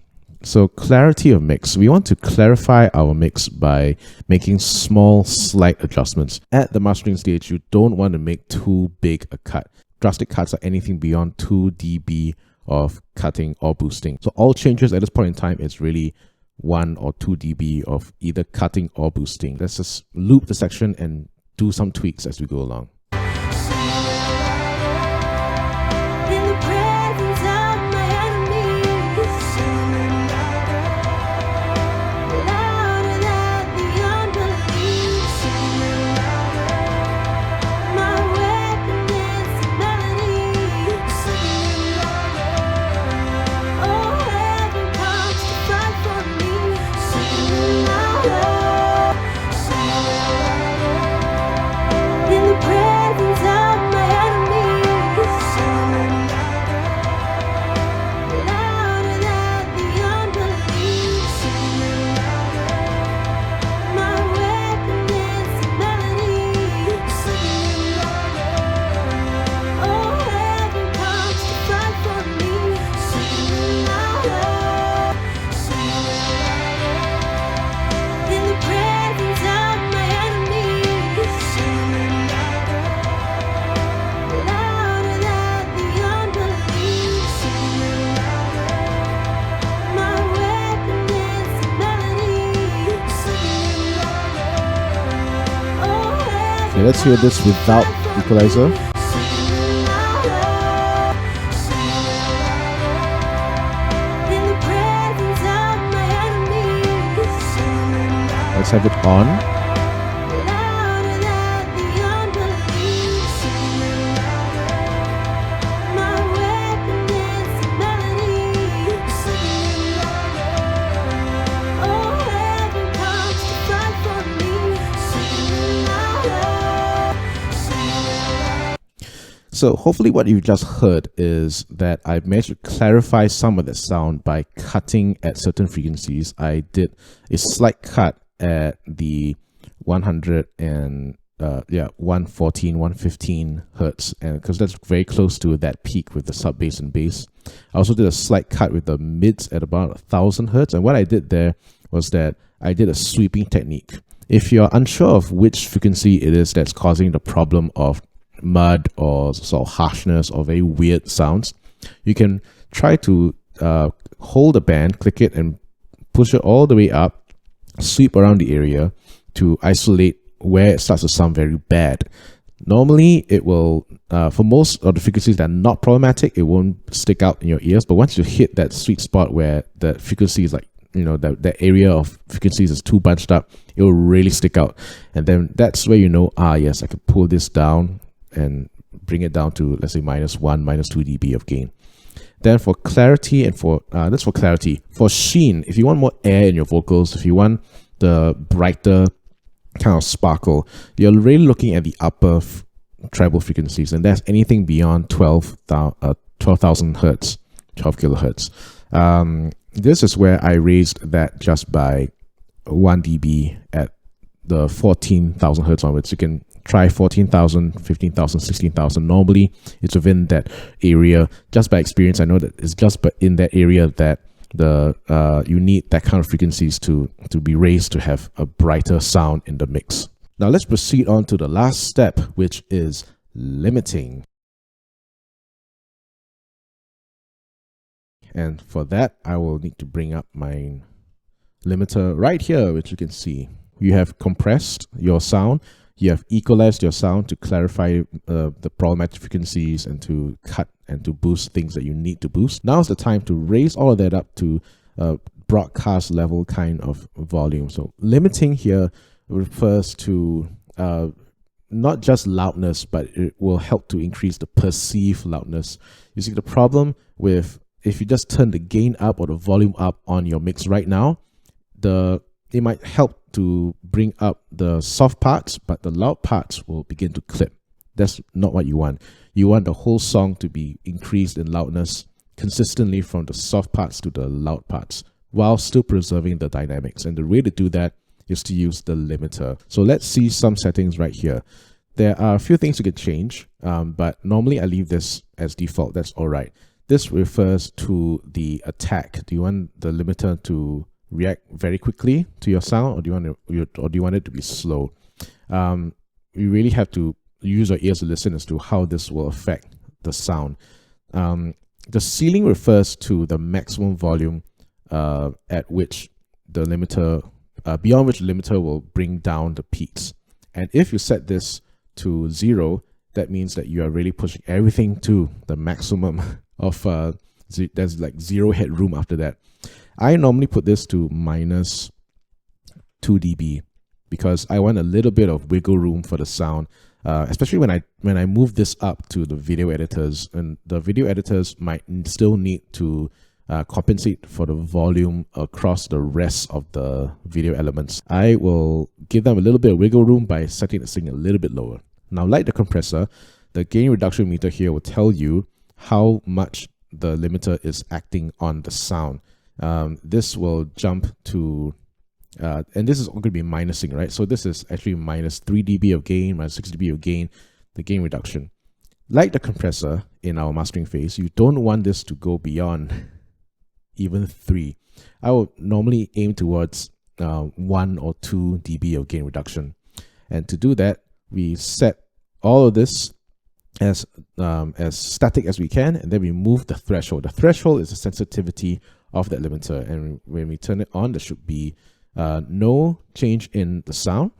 So clarity of mix. We want to clarify our mix by making small, slight adjustments. At the mastering stage, you don't want to make too big a cut. Drastic cuts are anything beyond 2 dB of cutting or boosting. So all changes at this point in time is really 1 or 2 dB of either cutting or boosting. Let's just loop the section and do some tweaks as we go along. Okay, let's hear this without equalizer. Let's have it on. So hopefully what you've just heard is that I've managed to clarify some of the sound by cutting at certain frequencies. I did a slight cut at the 114, 115 hertz, and because that's very close to that peak with the sub bass and bass. I also did a slight cut with the mids at about 1000 hertz, and what I did there was that I did a sweeping technique. If you're unsure of which frequency it is that's causing the problem of mud or sort of harshness or very weird sounds, you can try to hold the band, click it, and push it all the way up, sweep around the area to isolate where it starts to sound very bad. Normally, it will, for most of the frequencies that are not problematic, it won't stick out in your ears. But once you hit that sweet spot where the frequency is like, that area of frequencies is too bunched up, it will really stick out. And then that's where you know, yes, I can pull this down and bring it down to, let's say, -1, -2 dB of gain. Then for clarity and that's for clarity. For sheen, if you want more air in your vocals, if you want the brighter kind of sparkle, you're really looking at the upper treble frequencies, and that's anything beyond 12,000 hertz, 12 kilohertz. This is where I raised that just by 1 dB at the 14,000 hertz onwards. You can try 14,000, 15,000, 16,000. Normally, it's within that area. Just by experience, I know that it's just in that area that you need that kind of frequencies to be raised to have a brighter sound in the mix. Now let's proceed on to the last step, which is limiting. And for that, I will need to bring up my limiter right here, which you can see. You have compressed your sound. You have equalized your sound to clarify the problematic frequencies and to cut and to boost things that you need to boost. Now's the time to raise all of that up to broadcast level kind of volume. So limiting here refers to not just loudness, but it will help to increase the perceived loudness. You see, the problem with if you just turn the gain up or the volume up on your mix right now, it might help to bring up the soft parts, but the loud parts will begin to clip. That's not what you want. You want the whole song to be increased in loudness consistently from the soft parts to the loud parts, while still preserving the dynamics. And the way to do that is to use the limiter. So let's see some settings right here. There are a few things you can change, but normally I leave this as default. That's all right. This refers to the attack. Do you want the limiter to react very quickly to your sound, or do you want it to be slow? You really have to use your ears to listen as to how this will affect the sound. The ceiling refers to the maximum volume at which the limiter, beyond which the limiter will bring down the peaks. And if you set this to 0, that means that you are really pushing everything to the maximum of there's like 0 headroom after that. I normally put this to -2 dB because I want a little bit of wiggle room for the sound, especially when I move this up to the video editors, and the video editors might still need to compensate for the volume across the rest of the video elements. I will give them a little bit of wiggle room by setting the thing a little bit lower. Now, like the compressor, the gain reduction meter here will tell you how much the limiter is acting on the sound. This will jump to, and this is going to be minusing, right? So this is actually -3 dB of gain, -6 dB of gain, the gain reduction. Like the compressor in our mastering phase, you don't want this to go beyond even 3. I would normally aim towards 1 or 2 dB of gain reduction. And to do that, we set all of this as static as we can, and then we move the threshold. The threshold is the sensitivity of that limiter, and when we turn it on, there should be no change in the sound.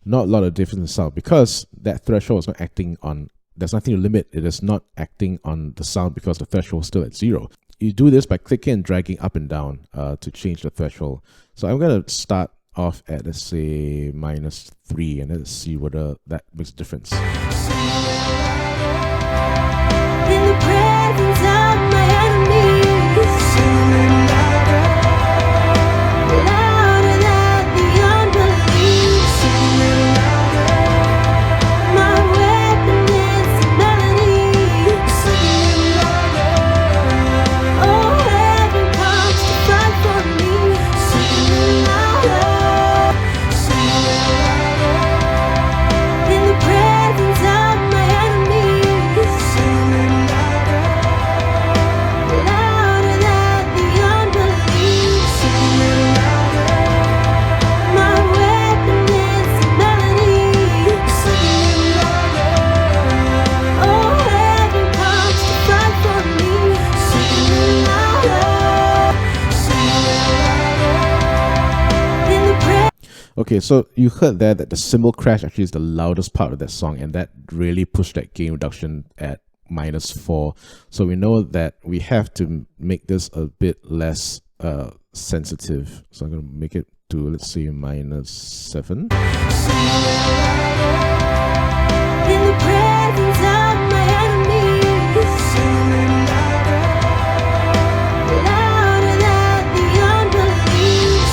not a lot of difference in sound because that threshold is not acting on, there's nothing to limit. It is not acting on the sound because the threshold is still at 0. You do this by clicking and dragging up and down to change the threshold. So I'm going to start off at, let's say, -3, and let's see whether that makes a difference. In the presence of my enemies, louder than the unbelief. My weapon is a melody. Oh, heaven comes to fight for me. In the presence of my enemies, louder than the unbelief. My weapon is a melody. Oh, heaven comes to fight for me. In the presence. Okay, so you heard there that the cymbal crash actually is the loudest part of that song, and that really pushed that gain reduction at -4. So we know that we have to make this a bit less sensitive. So I'm going to make it to, let's say, -7. In the presence of my enemies, louder than the unbelief.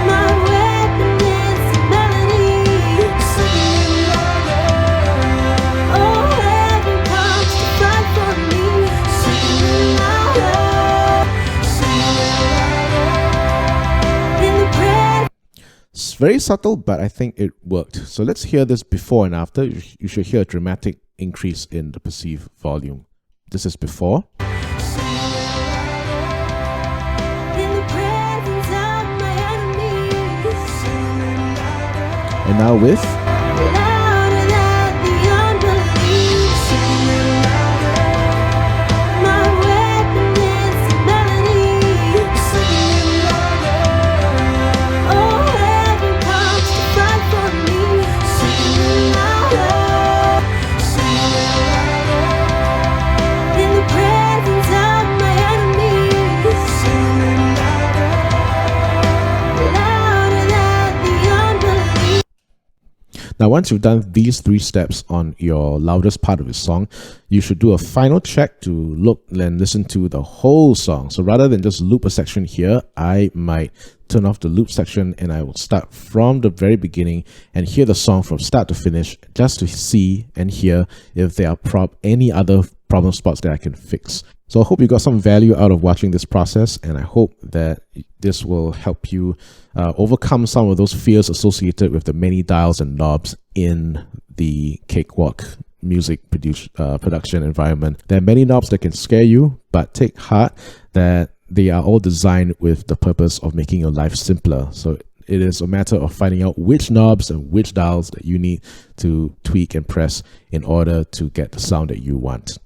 My weapon is a melody. Oh, heaven comes to fight for me. In the presence. It's very subtle, but I think it worked. So let's hear this before and after. You should hear a dramatic increase in the perceived volume. This is before. In the presence of my enemies, And now with. louder than the unbelief. My weapon is a melody. Oh, heaven comes to fight for me. In the presence of my enemies, louder than the unbelief. Now, once you've done these 3 steps on your loudest part of the song, you should do a final check to look and listen to the whole song. So rather than just loop a section here, I might turn off the loop section and I will start from the very beginning and hear the song from start to finish just to see and hear if there are any other problem spots that I can fix. So I hope you got some value out of watching this process, and I hope that this will help you overcome some of those fears associated with the many dials and knobs in the cakewalk music production environment. There are many knobs that can scare you, but take heart that they are all designed with the purpose of making your life simpler. So it is a matter of finding out which knobs and which dials that you need to tweak and press in order to get the sound that you want.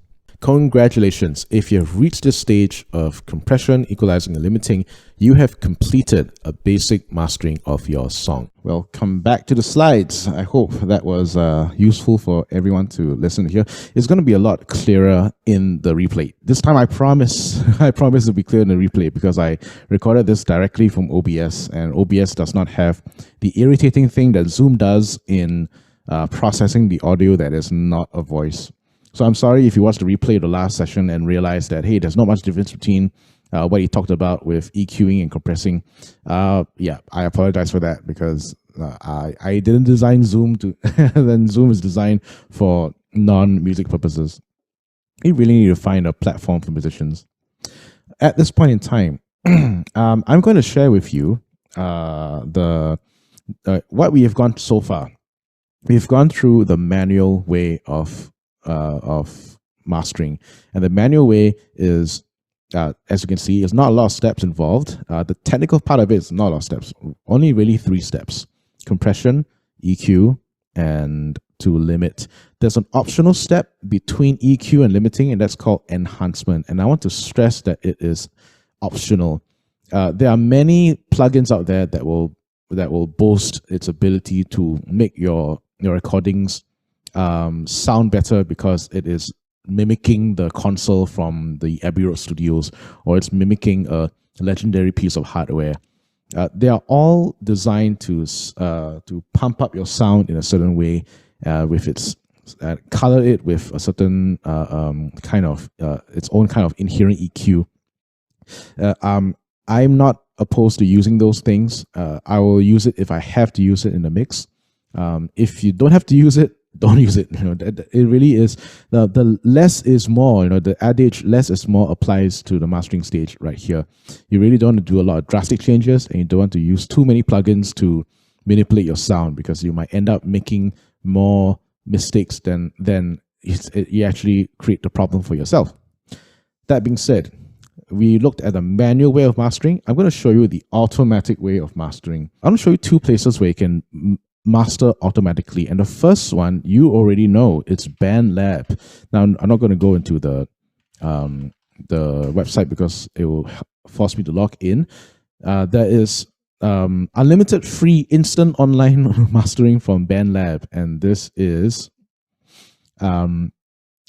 Congratulations! If you have reached this stage of compression, equalizing, and limiting, you have completed a basic mastering of your song. Well, come back to the slides. I hope that was useful for everyone to listen here. It's going to be a lot clearer in the replay. This time I promise to be clear in the replay because I recorded this directly from OBS, and OBS does not have the irritating thing that Zoom does in processing the audio that is not a voice. So I'm sorry if you watched the replay of the last session and realized that, hey, there's not much difference between what he talked about with EQing and compressing. Yeah, I apologize for that because I didn't design Zoom to, then Zoom is designed for non-music purposes. You really need to find a platform for musicians. At this point in time, I'm going to share with you what we have gone so far. We've gone through the manual way of mastering, and the manual way is, as you can see, is not a lot of steps involved. The technical part of it is not a lot of steps, only really 3 steps: compression, EQ, and to limit. There's an optional step between EQ and limiting, and that's called enhancement. And I want to stress that it is optional. There are many plugins out there that will will boast its ability to make your recordings sound better because it is mimicking the console from the Abbey Road Studios, or it's mimicking a legendary piece of hardware. They are all designed to pump up your sound in a certain way, with its color it with a certain kind of its own kind of inherent EQ. I'm not opposed to using those things. I will use it if I have to use it in the mix. If you don't have to use it, don't use it. It really is the less is more. The adage "less is more" applies to the mastering stage right here. You really don't want to do a lot of drastic changes, and you don't want to use too many plugins to manipulate your sound, because you might end up making more mistakes than you actually create the problem for yourself. That being said, we looked at the manual way of mastering. I'm going to show you the automatic way of mastering. I'm going to show you two places where you can master automatically. And the first one, you already know, it's BandLab. Now, I'm not going to go into the website because it will force me to log in. There is unlimited free instant online mastering from BandLab. And this is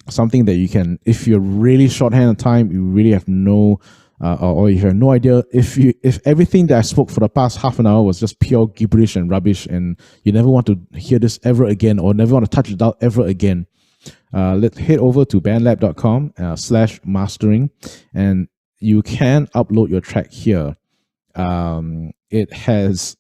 something that you can, if you're really shorthand on time, you really have no or you have no idea, if everything that I spoke for the past half an hour was just pure gibberish and rubbish, and you never want to hear this ever again, or never want to touch it out ever again, let's head over to bandlab.com/mastering, and you can upload your track here. It has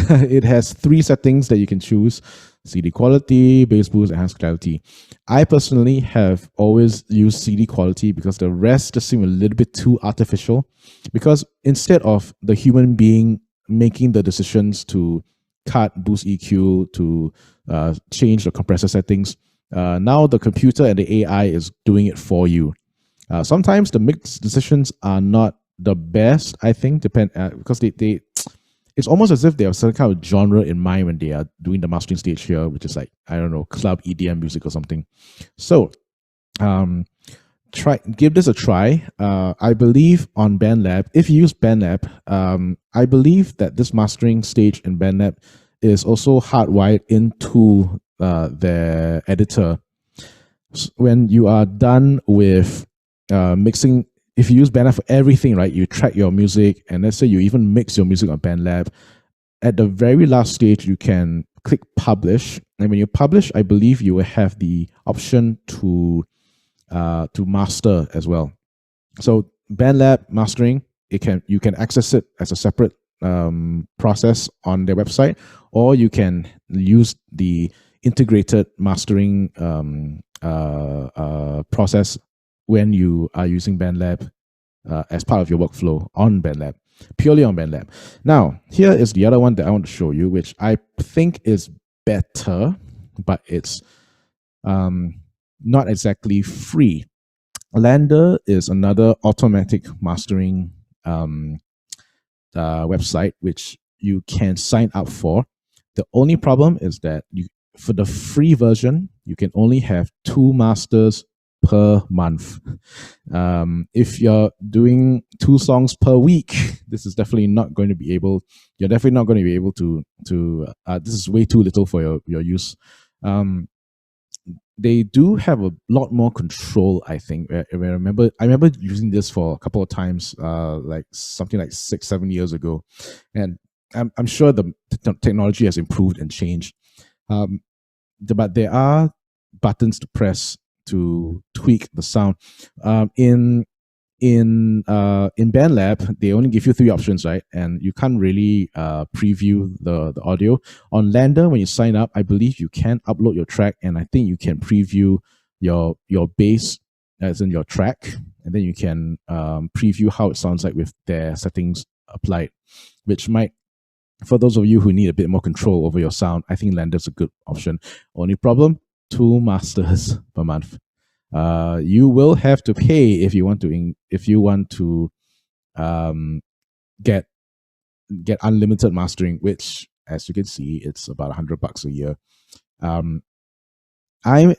it has 3 settings that you can choose: CD quality, bass boost, enhanced clarity. I personally have always used CD quality because the rest just seem a little bit too artificial. Because instead of the human being making the decisions to cut, boost EQ, to change the compressor settings, now the computer and the AI is doing it for you. Sometimes the mix decisions are not the best, I think, because they it's almost as if they have some kind of genre in mind when they are doing the mastering stage here, which is like, I don't know, club EDM music or something. So give this a try. I believe on BandLab, if you use BandLab, I believe that this mastering stage in BandLab is also hardwired into their editor. When you are done with mixing, if you use BandLab for everything, right, you track your music, and let's say you even mix your music on BandLab, at the very last stage, you can click publish. And when you publish, I believe you will have the option to master as well. So BandLab mastering, you can access it as a separate process on their website, or you can use the integrated mastering process when you are using BandLab as part of your workflow on BandLab, purely on BandLab. Now, here is the other one that I want to show you, which I think is better, but it's not exactly free. Lander is another automatic mastering website which you can sign up for. The only problem is that for the free version, you can only have 2 masters per month. If you're doing 2 songs per week, this is definitely not going to be able. You're definitely not going to be able to. This is way too little for your use. They do have a lot more control, I think. I remember using this for a couple of times, like something like 6-7 years ago, and I'm sure the technology has improved and changed. But there are buttons to press to tweak the sound. In BandLab, they only give you 3 options, right? And you can't really preview the audio. On Lander, when you sign up, I believe you can upload your track, and I think you can preview your bass as in your track, and then you can preview how it sounds like with their settings applied, which might, for those of you who need a bit more control over your sound, I think Lander's a good option. Only problem, 2 masters per month. You will have to pay if you want to get unlimited mastering, which, as you can see, it's about $100 a year. I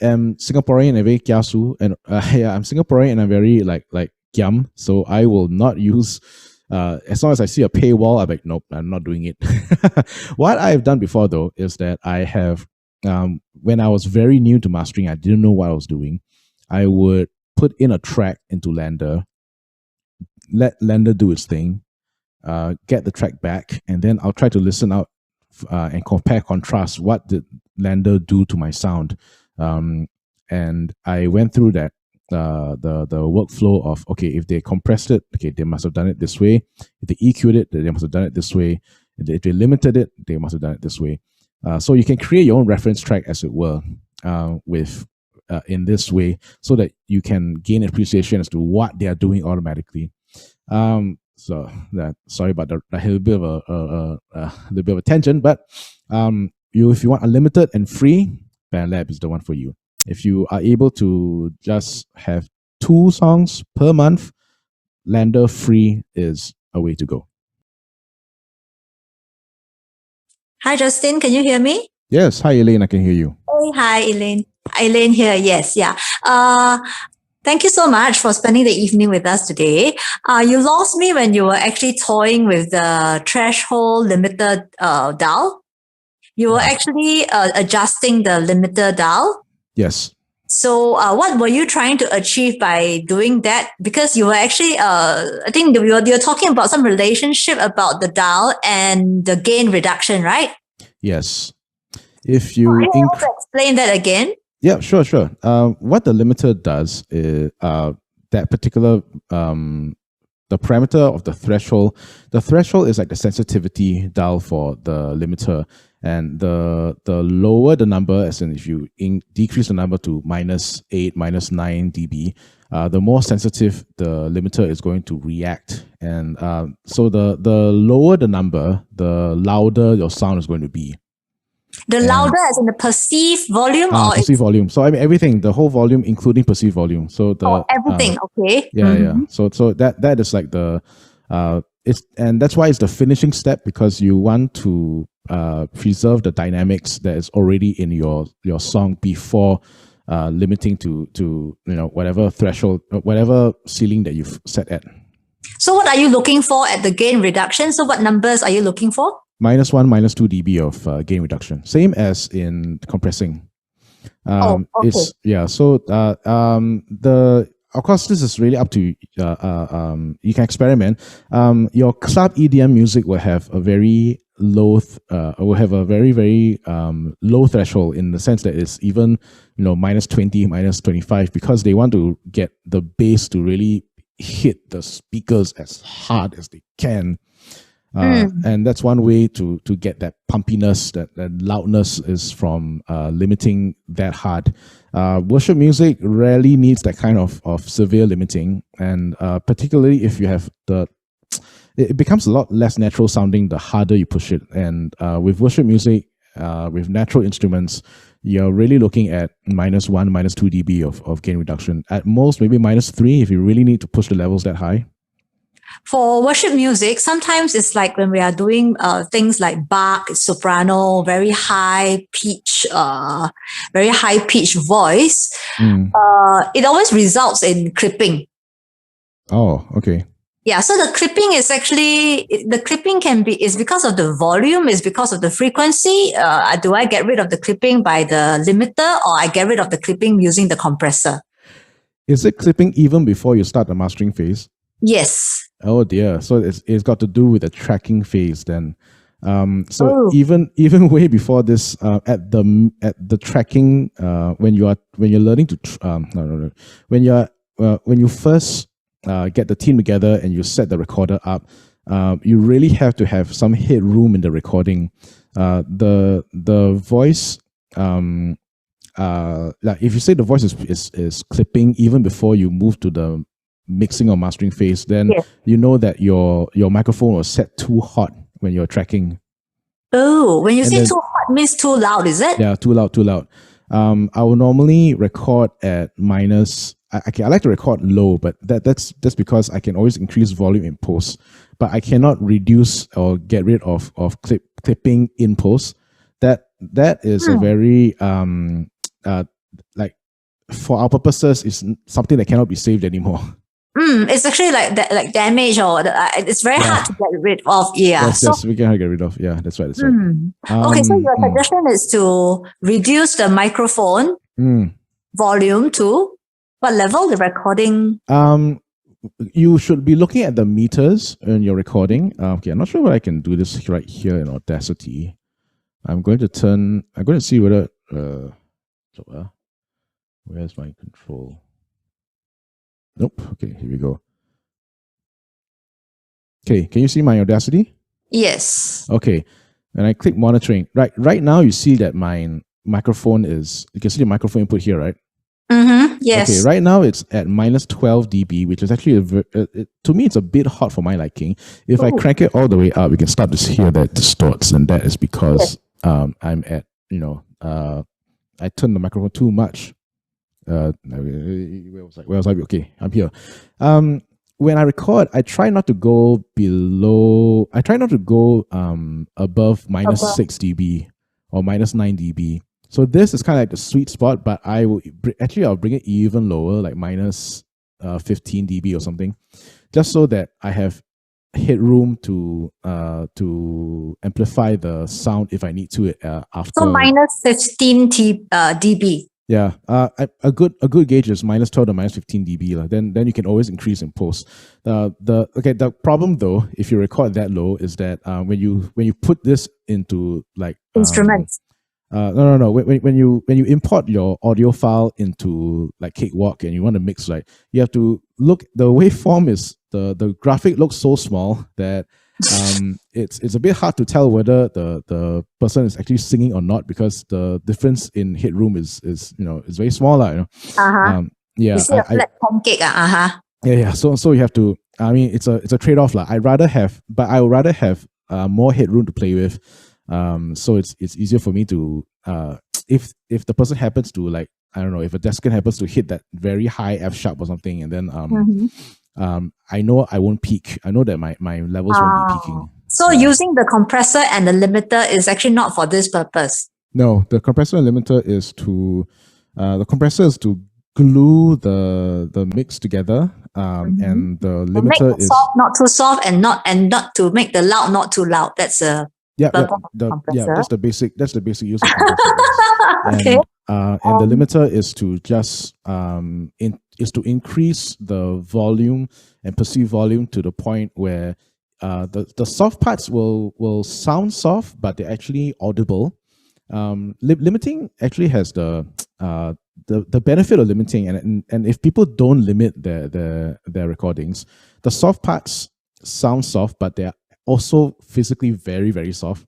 am Singaporean and very kiasu, and I'm Singaporean and I'm very like kiam, so I will not use As long as I see a paywall, I'm like, nope, I'm not doing it. What I've done before, though, is that I have, when I was very new to mastering, I didn't know what I was doing. I would put in a track into Lander, let Lander do its thing, get the track back, and then I'll try to listen out and compare, contrast what did Lander do to my sound. And I went through that the workflow of, okay, if they compressed it, okay, they must have done it this way. If they EQ'd it, they must have done it this way. If they limited it, they must have done it this way. So you can create your own reference track, as it were, with in this way, so that you can gain appreciation as to what they are doing automatically. So that, sorry about that, a little bit of a tangent, but if you want unlimited and free, BandLab is the one for you. If you are able to just have 2 songs per month, Lander free is a way to go. Hi, Justin. Can you hear me? Yes. Hi, Elaine. I can hear you. Hey, hi, Elaine. Elaine here. Yes. Yeah. Thank you so much for spending the evening with us today. You lost me when you were actually toying with the threshold limiter dial. You were actually adjusting the limiter dial. Yes. So what were you trying to achieve by doing that? Because you were actually, I think you're talking about some relationship about the dial and the gain reduction, right? Yes. If you explain that again. Yeah, sure. What the limiter does is that particular the parameter of the threshold. The threshold is like the sensitivity dial for the limiter, and the lower the number, as in if you decrease the number to -8, -9 dB, the more sensitive the limiter is going to react. And so the lower the number, the louder your sound is going to be. The louder as in the perceived volume, or perceived volume. So I mean everything, the whole volume, including perceived volume. So everything. Okay. Yeah. So that is like the and that's why it's the finishing step, because you want to preserve the dynamics that is already in your song before limiting to whatever threshold, whatever ceiling that you've set at. So what are you looking for at the gain reduction? So what numbers are you looking for? -1, -2 dB of gain reduction, same as in compressing. Okay. It's So of course, this is really up to you can experiment. Your club EDM music will have a very low, very low threshold, in the sense that it's even -20, -25, because they want to get the bass to really hit the speakers as hard as they can. And that's one way to get that pumpiness, that loudness, is from limiting that hard. Worship music rarely needs that kind of severe limiting, and particularly if you have it becomes a lot less natural sounding the harder you push it. And with worship music, with natural instruments, you're really looking at -1, -2 dB of gain reduction. At most, maybe -3 if you really need to push the levels that high. For worship music, sometimes it's like when we are doing things like Bach, soprano, very high pitch voice. It always results in clipping. Oh, okay. Yeah, so the clipping is actually, is because of the volume, is because of the frequency. Do I get rid of the clipping by the limiter, or I get rid of the clipping using the compressor? Is it clipping even before you start the mastering phase? Yes. Oh dear. So it's got to do with the tracking phase then. Even way before this, at the tracking, when you're learning to when you first get the team together and you set the recorder up, you really have to have some headroom in the recording. The voice, like if you say the voice is clipping even before you move to the mixing or mastering phase, then you know that your microphone was set too hot when you're tracking. Oh, when you say too hot, means too loud, is it? Yeah, too loud. I will normally record at minus. I like to record low, but that's because I can always increase volume in post, but I cannot reduce or get rid of clipping in post. That is a very like, for our purposes, is something that cannot be saved anymore. It's actually like that, like damage or it's very hard to get rid of. Yeah. Yes, we can get rid of. Yeah, that's right. Okay, so your suggestion is to reduce the microphone volume to what level? The recording. You should be looking at the meters in your recording. Okay, I'm not sure whether I can do this right here in Audacity. I'm going to see whether where's my control? Nope. Okay, here we go. Okay, can you see my Audacity? Yes. Okay, and I click monitoring. Right now you see that my microphone is, you can see the microphone input here, right? Yes. Okay, right now it's at minus 12 dB, which is actually, to me, it's a bit hot for my liking. If I crank it all the way up, we can start to hear that it distorts, and that is because I'm at, I turned the microphone too much. Where was I? Okay, I'm here. When I record, I try not to go above minus 6 dB or minus 9 dB. So this is kind of like the sweet spot, but I'll bring it even lower, like minus 15 dB or something, just so that I have headroom to amplify the sound if I need to after. So minus 15 dB. Yeah, a good gauge is minus 12 to minus 15 dB. Then you can always increase in post. The problem though, if you record that low, is that when you put this into like instruments. No. When you import your audio file into like Cakewalk and you want to mix, like you have to look. The waveform is the graphic looks so small that it's a bit hard to tell whether the person is actually singing or not, because the difference in headroom is very small, You see a flat pancake. Yeah. So you have to. I mean, it's a trade off, I would rather have more headroom to play with. So it's easier for me to if the person happens to, like, I don't know, if a deskant happens to hit that very high F sharp or something, and then I know I won't peak. I know that my levels won't be peaking. So using the compressor and the limiter is actually not for this purpose. No, the compressor and limiter is to glue the mix together, and the limiter is soft, not too soft, and not to make the loud not too loud. That's a that's the basic use of compressor. Okay. And the limiter is to just to increase the volume and perceived volume to the point where the soft parts will sound soft, but they're actually audible. Limiting actually has the benefit of limiting, and if people don't limit their recordings, the soft parts sound soft, but they're also physically very, very soft.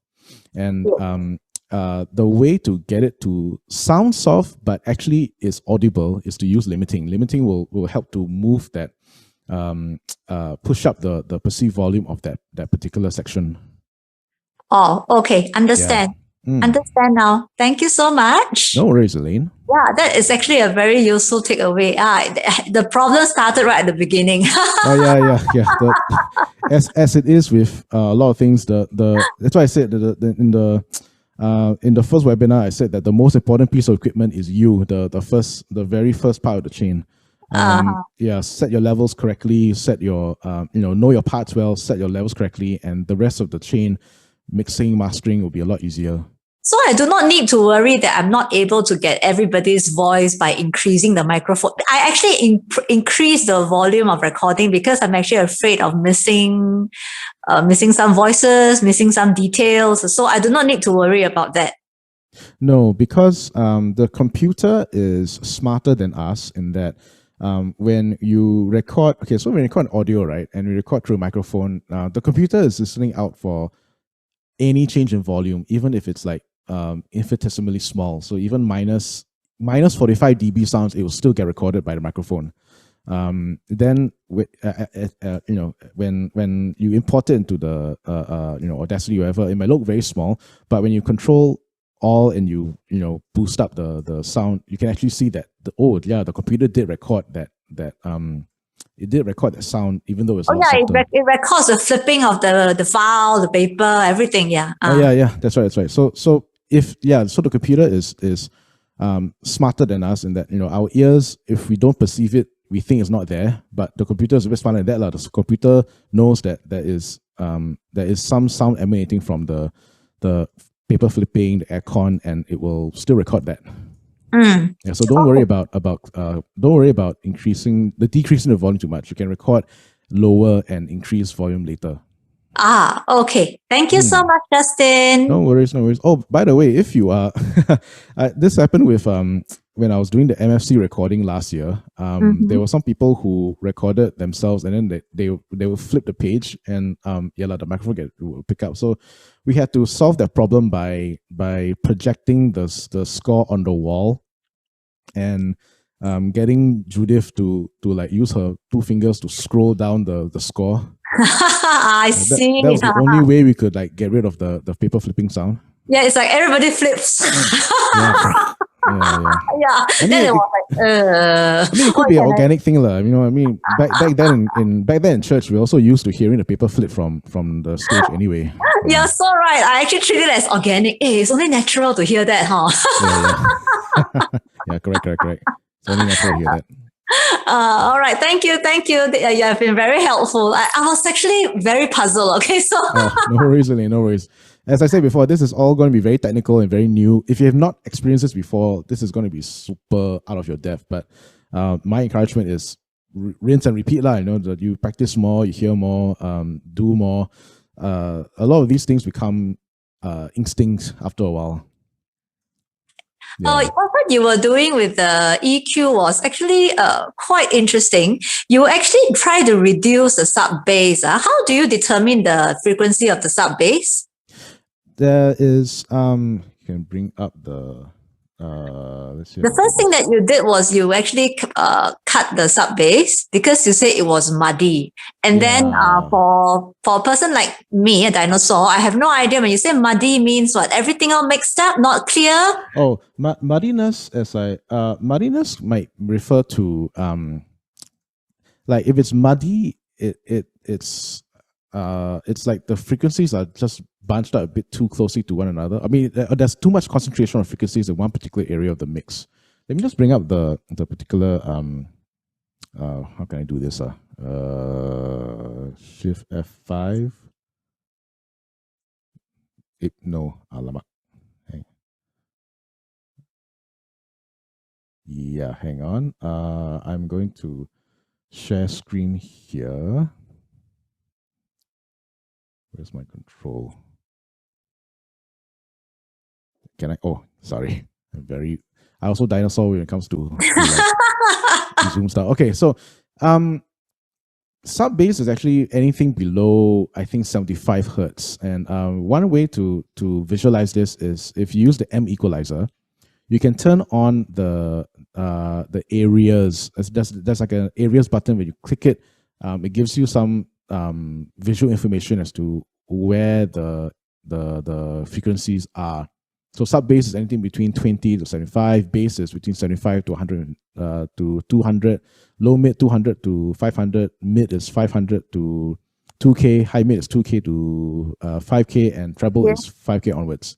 And the way to get it to sound soft but actually is audible is to use limiting. Limiting will help to move that, push up the perceived volume of that particular section. Oh, okay. Understand. Understand now. Thank you so much. No worries, Elaine. Yeah, that is actually a very useful takeaway. The problem started right at the beginning. Yeah. As it is with a lot of things, that's why I said in the first webinar, I said that the most important piece of equipment is the very first part of the chain. Set your levels correctly, set your know your parts well, set your levels correctly, and the rest of the chain, mixing, mastering, will be a lot easier. So I do not need to worry that I'm not able to get everybody's voice by increasing the microphone. I actually increase the volume of recording because I'm actually afraid of missing some voices, missing some details. So I do not need to worry about that. No, because the computer is smarter than us in that when you record, so when you record audio, right, and you record through a microphone, the computer is listening out for any change in volume, even if it's like infinitesimally small. So even minus 45 dB sounds, it will still get recorded by the microphone. Then when you import it into the Audacity or whatever, it might look very small, but when you control all and you boost up the sound, you can actually see that the computer did record that it did record that sound, even though it's it records the flipping of the file, the paper, everything. That's right. So so the computer is smarter than us in that our ears, if we don't perceive it we think is not there, but the computer is a bit smarter than that. The computer knows that there is some sound emanating from the paper flipping, the aircon, and it will still record that. Yeah, so don't worry about decreasing the volume too much. You can record lower and increase volume later. Okay. Thank you so much, Justin. No worries. Oh, by the way, if you are, this happened with when I was doing the MFC recording last year. There were some people who recorded themselves, and then they will flip the page, and the microphone will pick up. So we had to solve that problem by projecting the score on the wall, and getting Judith to like use her two fingers to scroll down the score. I see. That was the only way we could like get rid of the paper flipping sound. Yeah, it's like everybody flips. Yeah. Then it was like, I mean, it could be an organic thing, lah. You know what I mean? Back then in church, we also used to hearing the paper flip from the stage anyway. Yeah, so right. I actually treat it as organic. It's only natural to hear that, huh? Yeah, correct. It's only natural to hear that. All right, thank you. You have been very helpful. I was actually very puzzled. Okay, so no worries, Elaine, no worries. As I said before, this is all going to be very technical and very new. If you have not experienced this before, this is going to be super out of your depth. But my encouragement is rinse and repeat, lah. You know, that you practice more, you hear more, do more. A lot of these things become instincts after a while. What you were doing with the EQ was actually quite interesting. You actually try to reduce the sub bass. How do you determine the frequency of the sub bass? There is you can bring up the let's see. The first thing that you did was you actually cut the sub bass because you say it was muddy. And then for a person like me, a dinosaur, I have no idea. When you say muddy means what? Everything all mixed up, not clear? Oh, muddiness, muddiness might refer to like if it's muddy, it's like the frequencies are just bunched up a bit too closely to one another. I mean, there's too much concentration of frequencies in one particular area of the mix. Let me just bring up the particular how can I do this? Shift F5. No, alamak. Yeah, hang on. I'm going to share screen here. Where's my control? Can I? Oh, sorry. I also dinosaur when it comes to like, Zoom stuff. Okay, so sub bass is actually anything below, I think, 75 hertz. And one way to visualize this is if you use the M equalizer, you can turn on the areas. There's like an areas button. When you click it, it gives you some visual information as to where the frequencies are. So sub bass is anything between 20 to 75. Bass is between 75 to 100 to 200. Low mid 200 to 500. Mid is 500 to 2K. High mid is 2K to 5K, and treble is 5K onwards.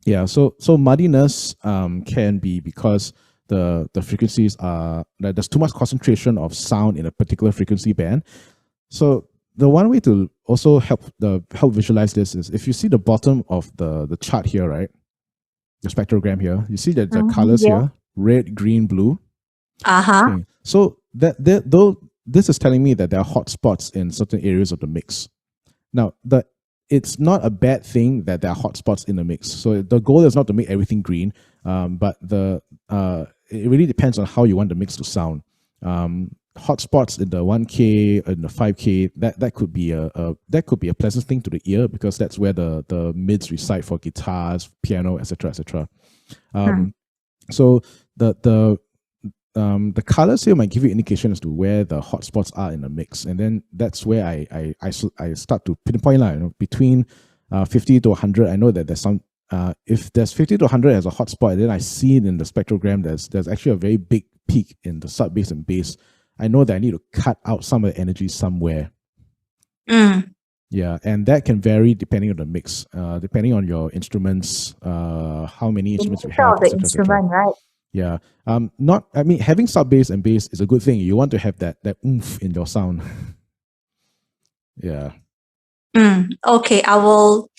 Yeah. So muddiness can be because the frequencies are there's too much concentration of sound in a particular frequency band. So the one way to also help visualize this is if you see the bottom of the chart here, right? The spectrogram here, you see that the colors here, red, green, blue. Okay. So this is telling me that there are hot spots in certain areas of the mix. Now, it's not a bad thing that there are hot spots in the mix. So the goal is not to make everything green, but it really depends on how you want the mix to sound. Hotspots in the 1K and the 5K, that could be a pleasant thing to the ear because that's where the mids reside for guitars, piano, etc., etc. So the colors here might give you indication as to where the hotspots are in the mix, and then that's where I start to pinpoint, you know, between 50 to 100. I know that there's some. If there's 50 to 100 as a hotspot, then I see it in the spectrogram. There's actually a very big peak in the sub bass and bass. I know that I need to cut out some of the energy somewhere. Yeah, and that can vary depending on the mix, depending on your instruments, how many instruments you have. The instrument, right? Yeah. Having sub bass and bass is a good thing. You want to have that oomph in your sound. Yeah. Okay, I will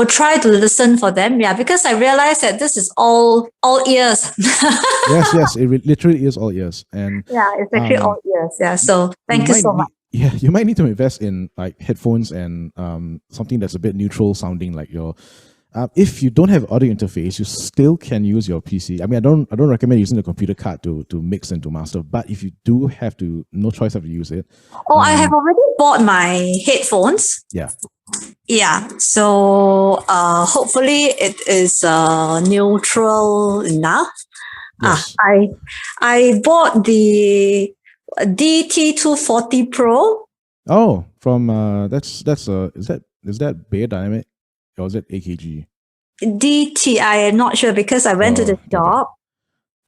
try to listen for them. Yeah, because I realize that this is all ears. Yes, it literally is all ears. And Yeah, it's actually all ears. Yeah. So thank you so much. You might need to invest in like headphones and something that's a bit neutral sounding, like your. If you don't have audio interface, you still can use your PC. I mean, I don't recommend using the computer card to mix and to master. But if you do have to, no choice, have to use it. Oh, I have already bought my headphones. Yeah. Yeah. So hopefully it is neutral enough. Yes. I bought the DT240 Pro. Oh, from is that Bayer Dynamic or is it AKG? DT, I am not sure because I went to the shop.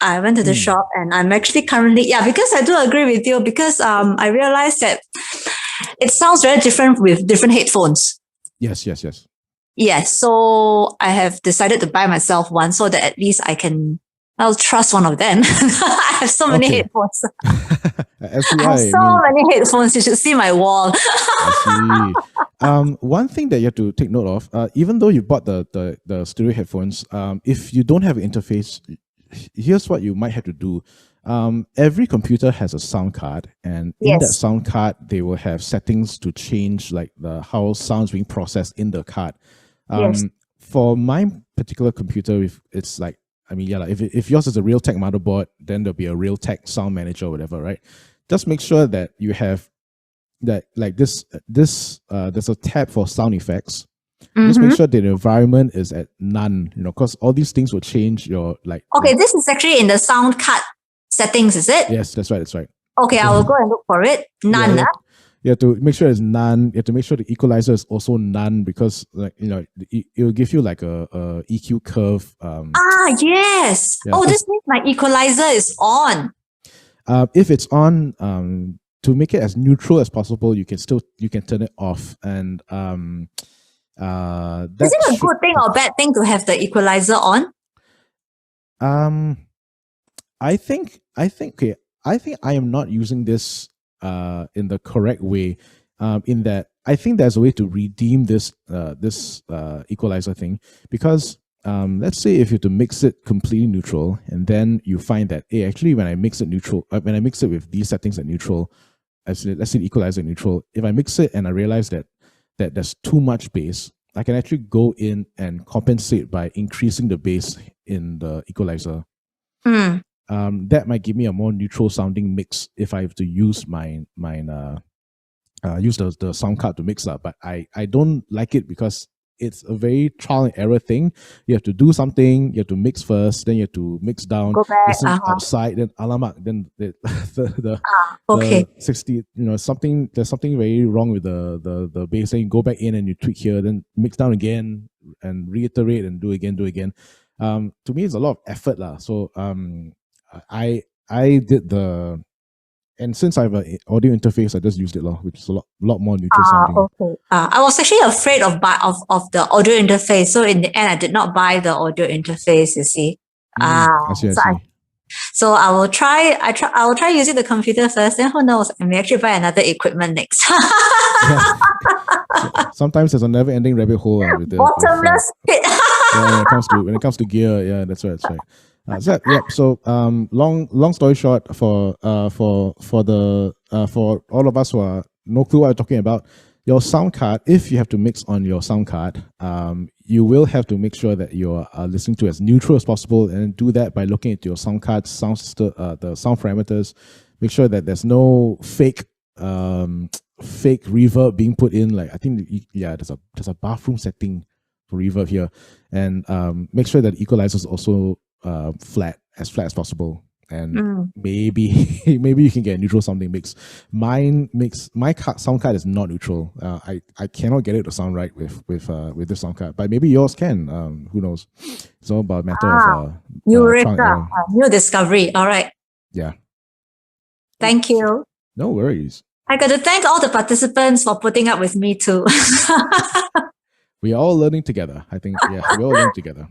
I went to the shop and I'm actually currently, because I do agree with you, because I realized that it sounds very different with different headphones. Yes. Yes, so I have decided to buy myself one so that at least I'll trust one of them. I have so many headphones. Many headphones. You should see my wall. I see. One thing that you have to take note of, even though you bought the stereo headphones, if you don't have an interface, here's what you might have to do. Every computer has a sound card, and in that sound card, they will have settings to change like how sounds being processed in the card. For my particular computer, if it's like, if yours is a Realtek motherboard, then there'll be a Realtek sound manager or whatever, right? Just make sure that you have that, like this there's a tab for sound effects. Just make sure that the environment is at none, because all these things will change your Okay, this is actually in the sound card settings, is it? Yes, that's right. Okay, I will go and look for it. None. You have to make sure it's none. You have to make sure the equalizer is also none, because it will give you like a EQ curve. Yes. Yeah, this means my equalizer is on. If it's on, to make it as neutral as possible, you can turn it off. And is it a good thing or bad thing to have the equalizer on? I think I am not using this in the correct way. In that I think there's a way to redeem this equalizer thing, because let's say if you have to mix it completely neutral, and then you find that actually when I mix it with these settings at neutral, let's say the equalizer neutral, if I mix it and I realize that there's too much bass, I can actually go in and compensate by increasing the bass in the equalizer. That might give me a more neutral sounding mix if I have to use use the sound card to mix up. But I don't like it because it's a very trial and error thing. You have to do something, you have to mix first, then you have to mix down, go back, listen outside, then alamak, then the 60, there's something very wrong with the bass. Then you go back in and you tweak here, then mix down again and reiterate and do again. To me, it's a lot of effort lah. So I did and since I have an audio interface, I just used it which is a lot more neutral sounding. Okay. I was actually afraid of the audio interface, so in the end, I did not buy the audio interface. You see. I see. So I will try. I will try using the computer first. Then who knows? I may actually buy another equipment next. Sometimes there's a never-ending rabbit hole with the bottomless pit. when it comes to gear. Yeah, that's right. So long story short, for all of us who are no clue what I'm talking about, your sound card, if you have to mix on your sound card, you will have to make sure that you are listening to as neutral as possible, and do that by looking at your sound card, the sound parameters. Make sure that there's no fake reverb being put in. Like I think there's a bathroom setting for reverb here, and make sure that the equalizer is also flat as possible, and maybe you can get a neutral sounding mix. My sound card is not neutral. I cannot get it to sound right with this sound card, but maybe yours can. Who knows? It's all about a matter of new discovery. All right. Yeah. Thank you. No worries. I got to thank all the participants for putting up with me too. We are all learning together. I think we're all learning together.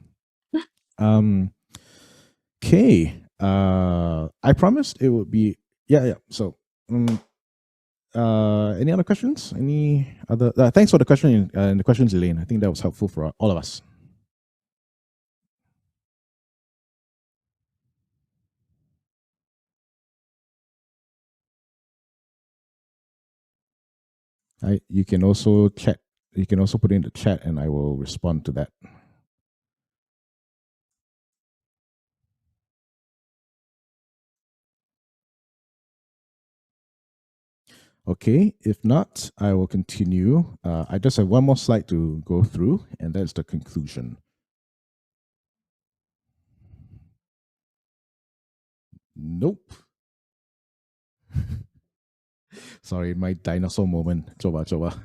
Okay. I promised it would be yeah. So any other questions? Any other thanks for the question and the questions, Elaine. I think that was helpful for all of us. You can also chat. You can also put it in the chat, and I will respond to that. Okay, if not, I will continue. I just have one more slide to go through, and that's the conclusion. Nope. Sorry, my dinosaur moment. Choba.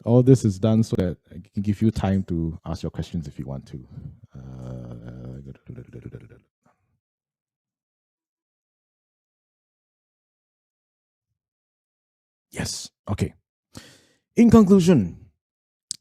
All this is done so that I can give you time to ask your questions if you want to. Yes. Okay. In conclusion,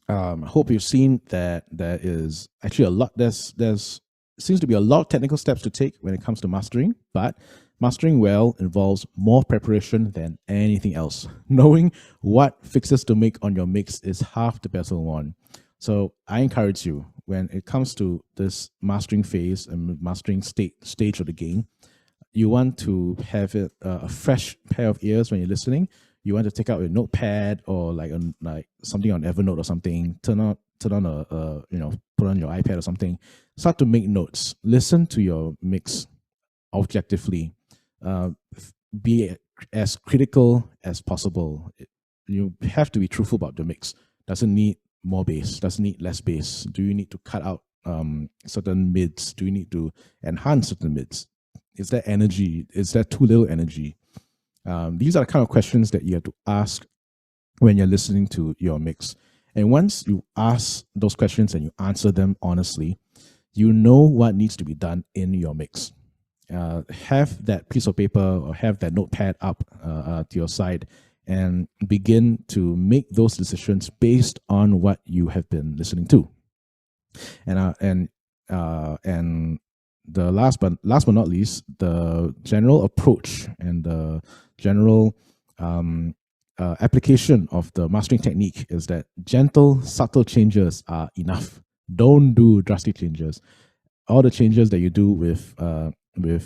I hope you've seen that there is actually a lot. There's seems to be a lot of technical steps to take when it comes to mastering, but mastering well involves more preparation than anything else. Knowing what fixes to make on your mix is half the battle won. So I encourage you, when it comes to this mastering phase and mastering stage of the game, you want to have it a fresh pair of ears when you're listening. You want to take out a notepad or like something on Evernote or something. Turn on put on your iPad or something. Start to make notes. Listen to your mix objectively. Be as critical as possible. You have to be truthful about the mix. Doesn't need more bass. Doesn't need less bass. Do you need to cut out certain mids? Do you need to enhance certain mids? Is there energy? Is there too little energy? These are the kind of questions that you have to ask when you're listening to your mix. And once you ask those questions and you answer them honestly, you know what needs to be done in your mix. Have that piece of paper or have that notepad up to your side and begin to make those decisions based on what you have been listening to. And the last but not least, the general approach and the general application of the mastering technique is that gentle, subtle changes are enough. Don't do drastic changes. All the changes that you do with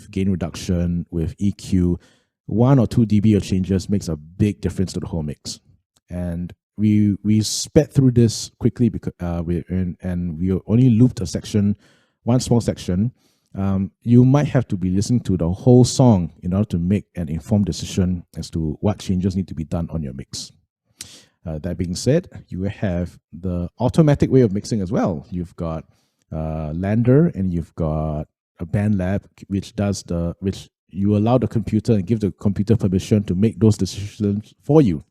gain reduction, with EQ, 1 or 2 dB of changes makes a big difference to the whole mix. And we sped through this quickly because we only looped one small section. You might have to be listening to the whole song in order to make an informed decision as to what changes need to be done on your mix. That being said, you have the automatic way of mixing as well. You've got Lander and you've got a BandLab, which you allow the computer and give the computer permission to make those decisions for you.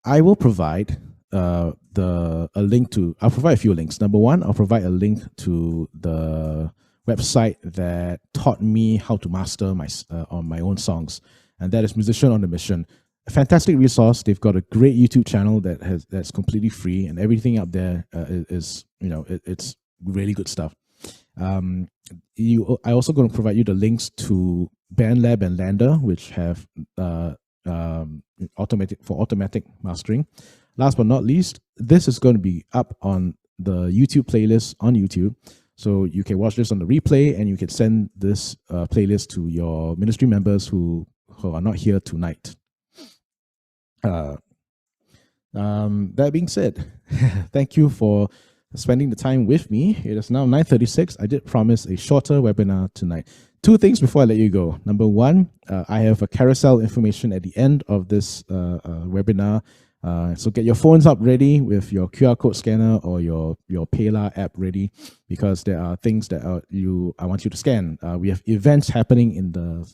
I will provide I'll provide a few links. Number one, I'll provide a link to the website that taught me how to master on my own songs, and that is Musician on a Mission. A fantastic resource. They've got a great YouTube channel that's completely free, and everything up there is it's really good stuff. I also going to provide you the links to BandLab and Lander, which have automatic mastering. Last but not least, this is going to be up on the YouTube playlist on YouTube. So you can watch this on the replay and you can send this playlist to your ministry members who are not here tonight. That being said, thank you for spending the time with me. It is now 9:36. I did promise a shorter webinar tonight. 2 things before I let you go. Number one, I have a carousel information at the end of this webinar. So get your phones up ready with your QR code scanner or your Payla app ready, because there are things that I want you to scan. We have events happening in the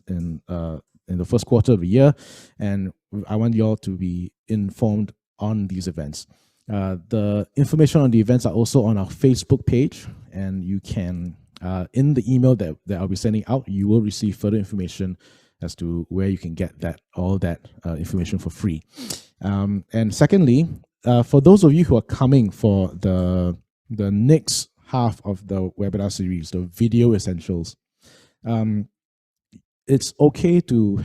first quarter of the year, and I want you all to be informed on these events. The information on the events are also on our Facebook page, and you can in the email that I'll be sending out, you will receive further information as to where you can get all that information for free. And secondly, for those of you who are coming for the next half of the webinar series, the video essentials. It's okay to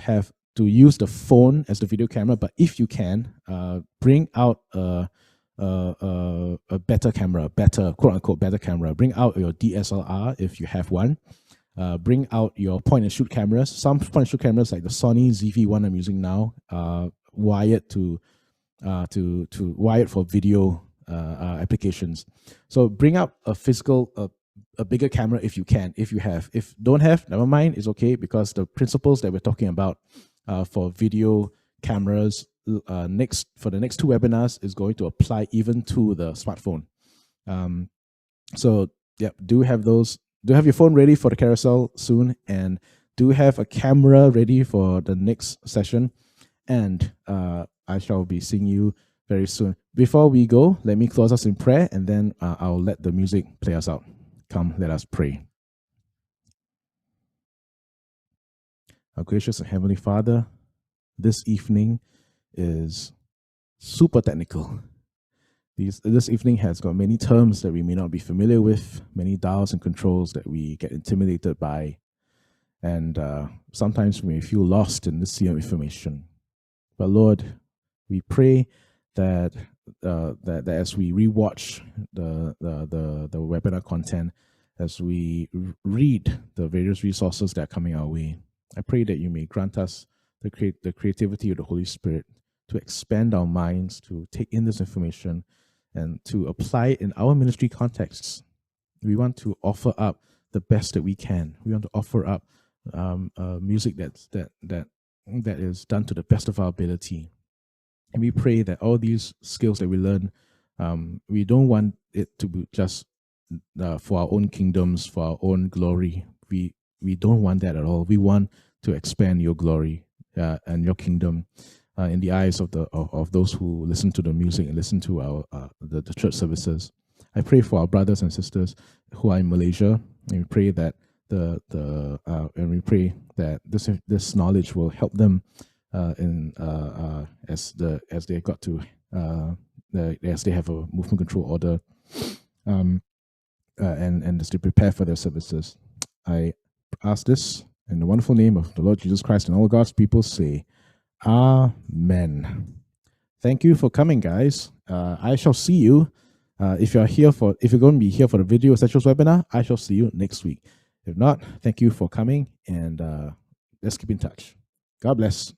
use the phone as the video camera, but if you can, bring out a better camera, better quote unquote better camera. Bring out your DSLR if you have one. Bring out your point and shoot cameras. Some point and shoot cameras like the Sony ZV-1 I'm using now, wired to wired for video applications. So bring out a physical, a bigger camera if you can, if you have. If don't have, never mind, it's okay, because the principles that we're talking about for video cameras for the next two webinars is going to apply even to the smartphone. So yeah, do have your phone ready for the carousel soon, and do have a camera ready for the next session. And I shall be seeing you very soon. Before we go, let me close us in prayer, and then I'll let the music play us out. Come, let us pray. Our gracious and Heavenly Father, this evening is super technical. This evening has got many terms that we may not be familiar with, many dials and controls that we get intimidated by, and sometimes we may feel lost in this sea of information. But Lord, we pray that that as we rewatch the webinar content, as we read the various resources that are coming our way, I pray that you may grant us the creativity of the Holy Spirit to expand our minds, to take in this information, and to apply it in our ministry contexts. We want to offer up the best that we can. We want to offer up music that is done to the best of our ability. And we pray that all these skills that we learn, we don't want it to be just for our own kingdoms, for our own glory. We don't want that at all. We want to expand your glory and your kingdom in the eyes of those who listen to the music and listen to our the church services. I pray for our brothers and sisters who are in Malaysia, and we pray that this knowledge will help them as they have a movement control order, and as they prepare for their services. I ask this in the wonderful name of the Lord Jesus Christ, and all God's people say, Amen. Thank you for coming, guys. I shall see you. If you're going to be here for the video essentials webinar, I shall see you next week. If not, thank you for coming, and let's keep in touch. God bless.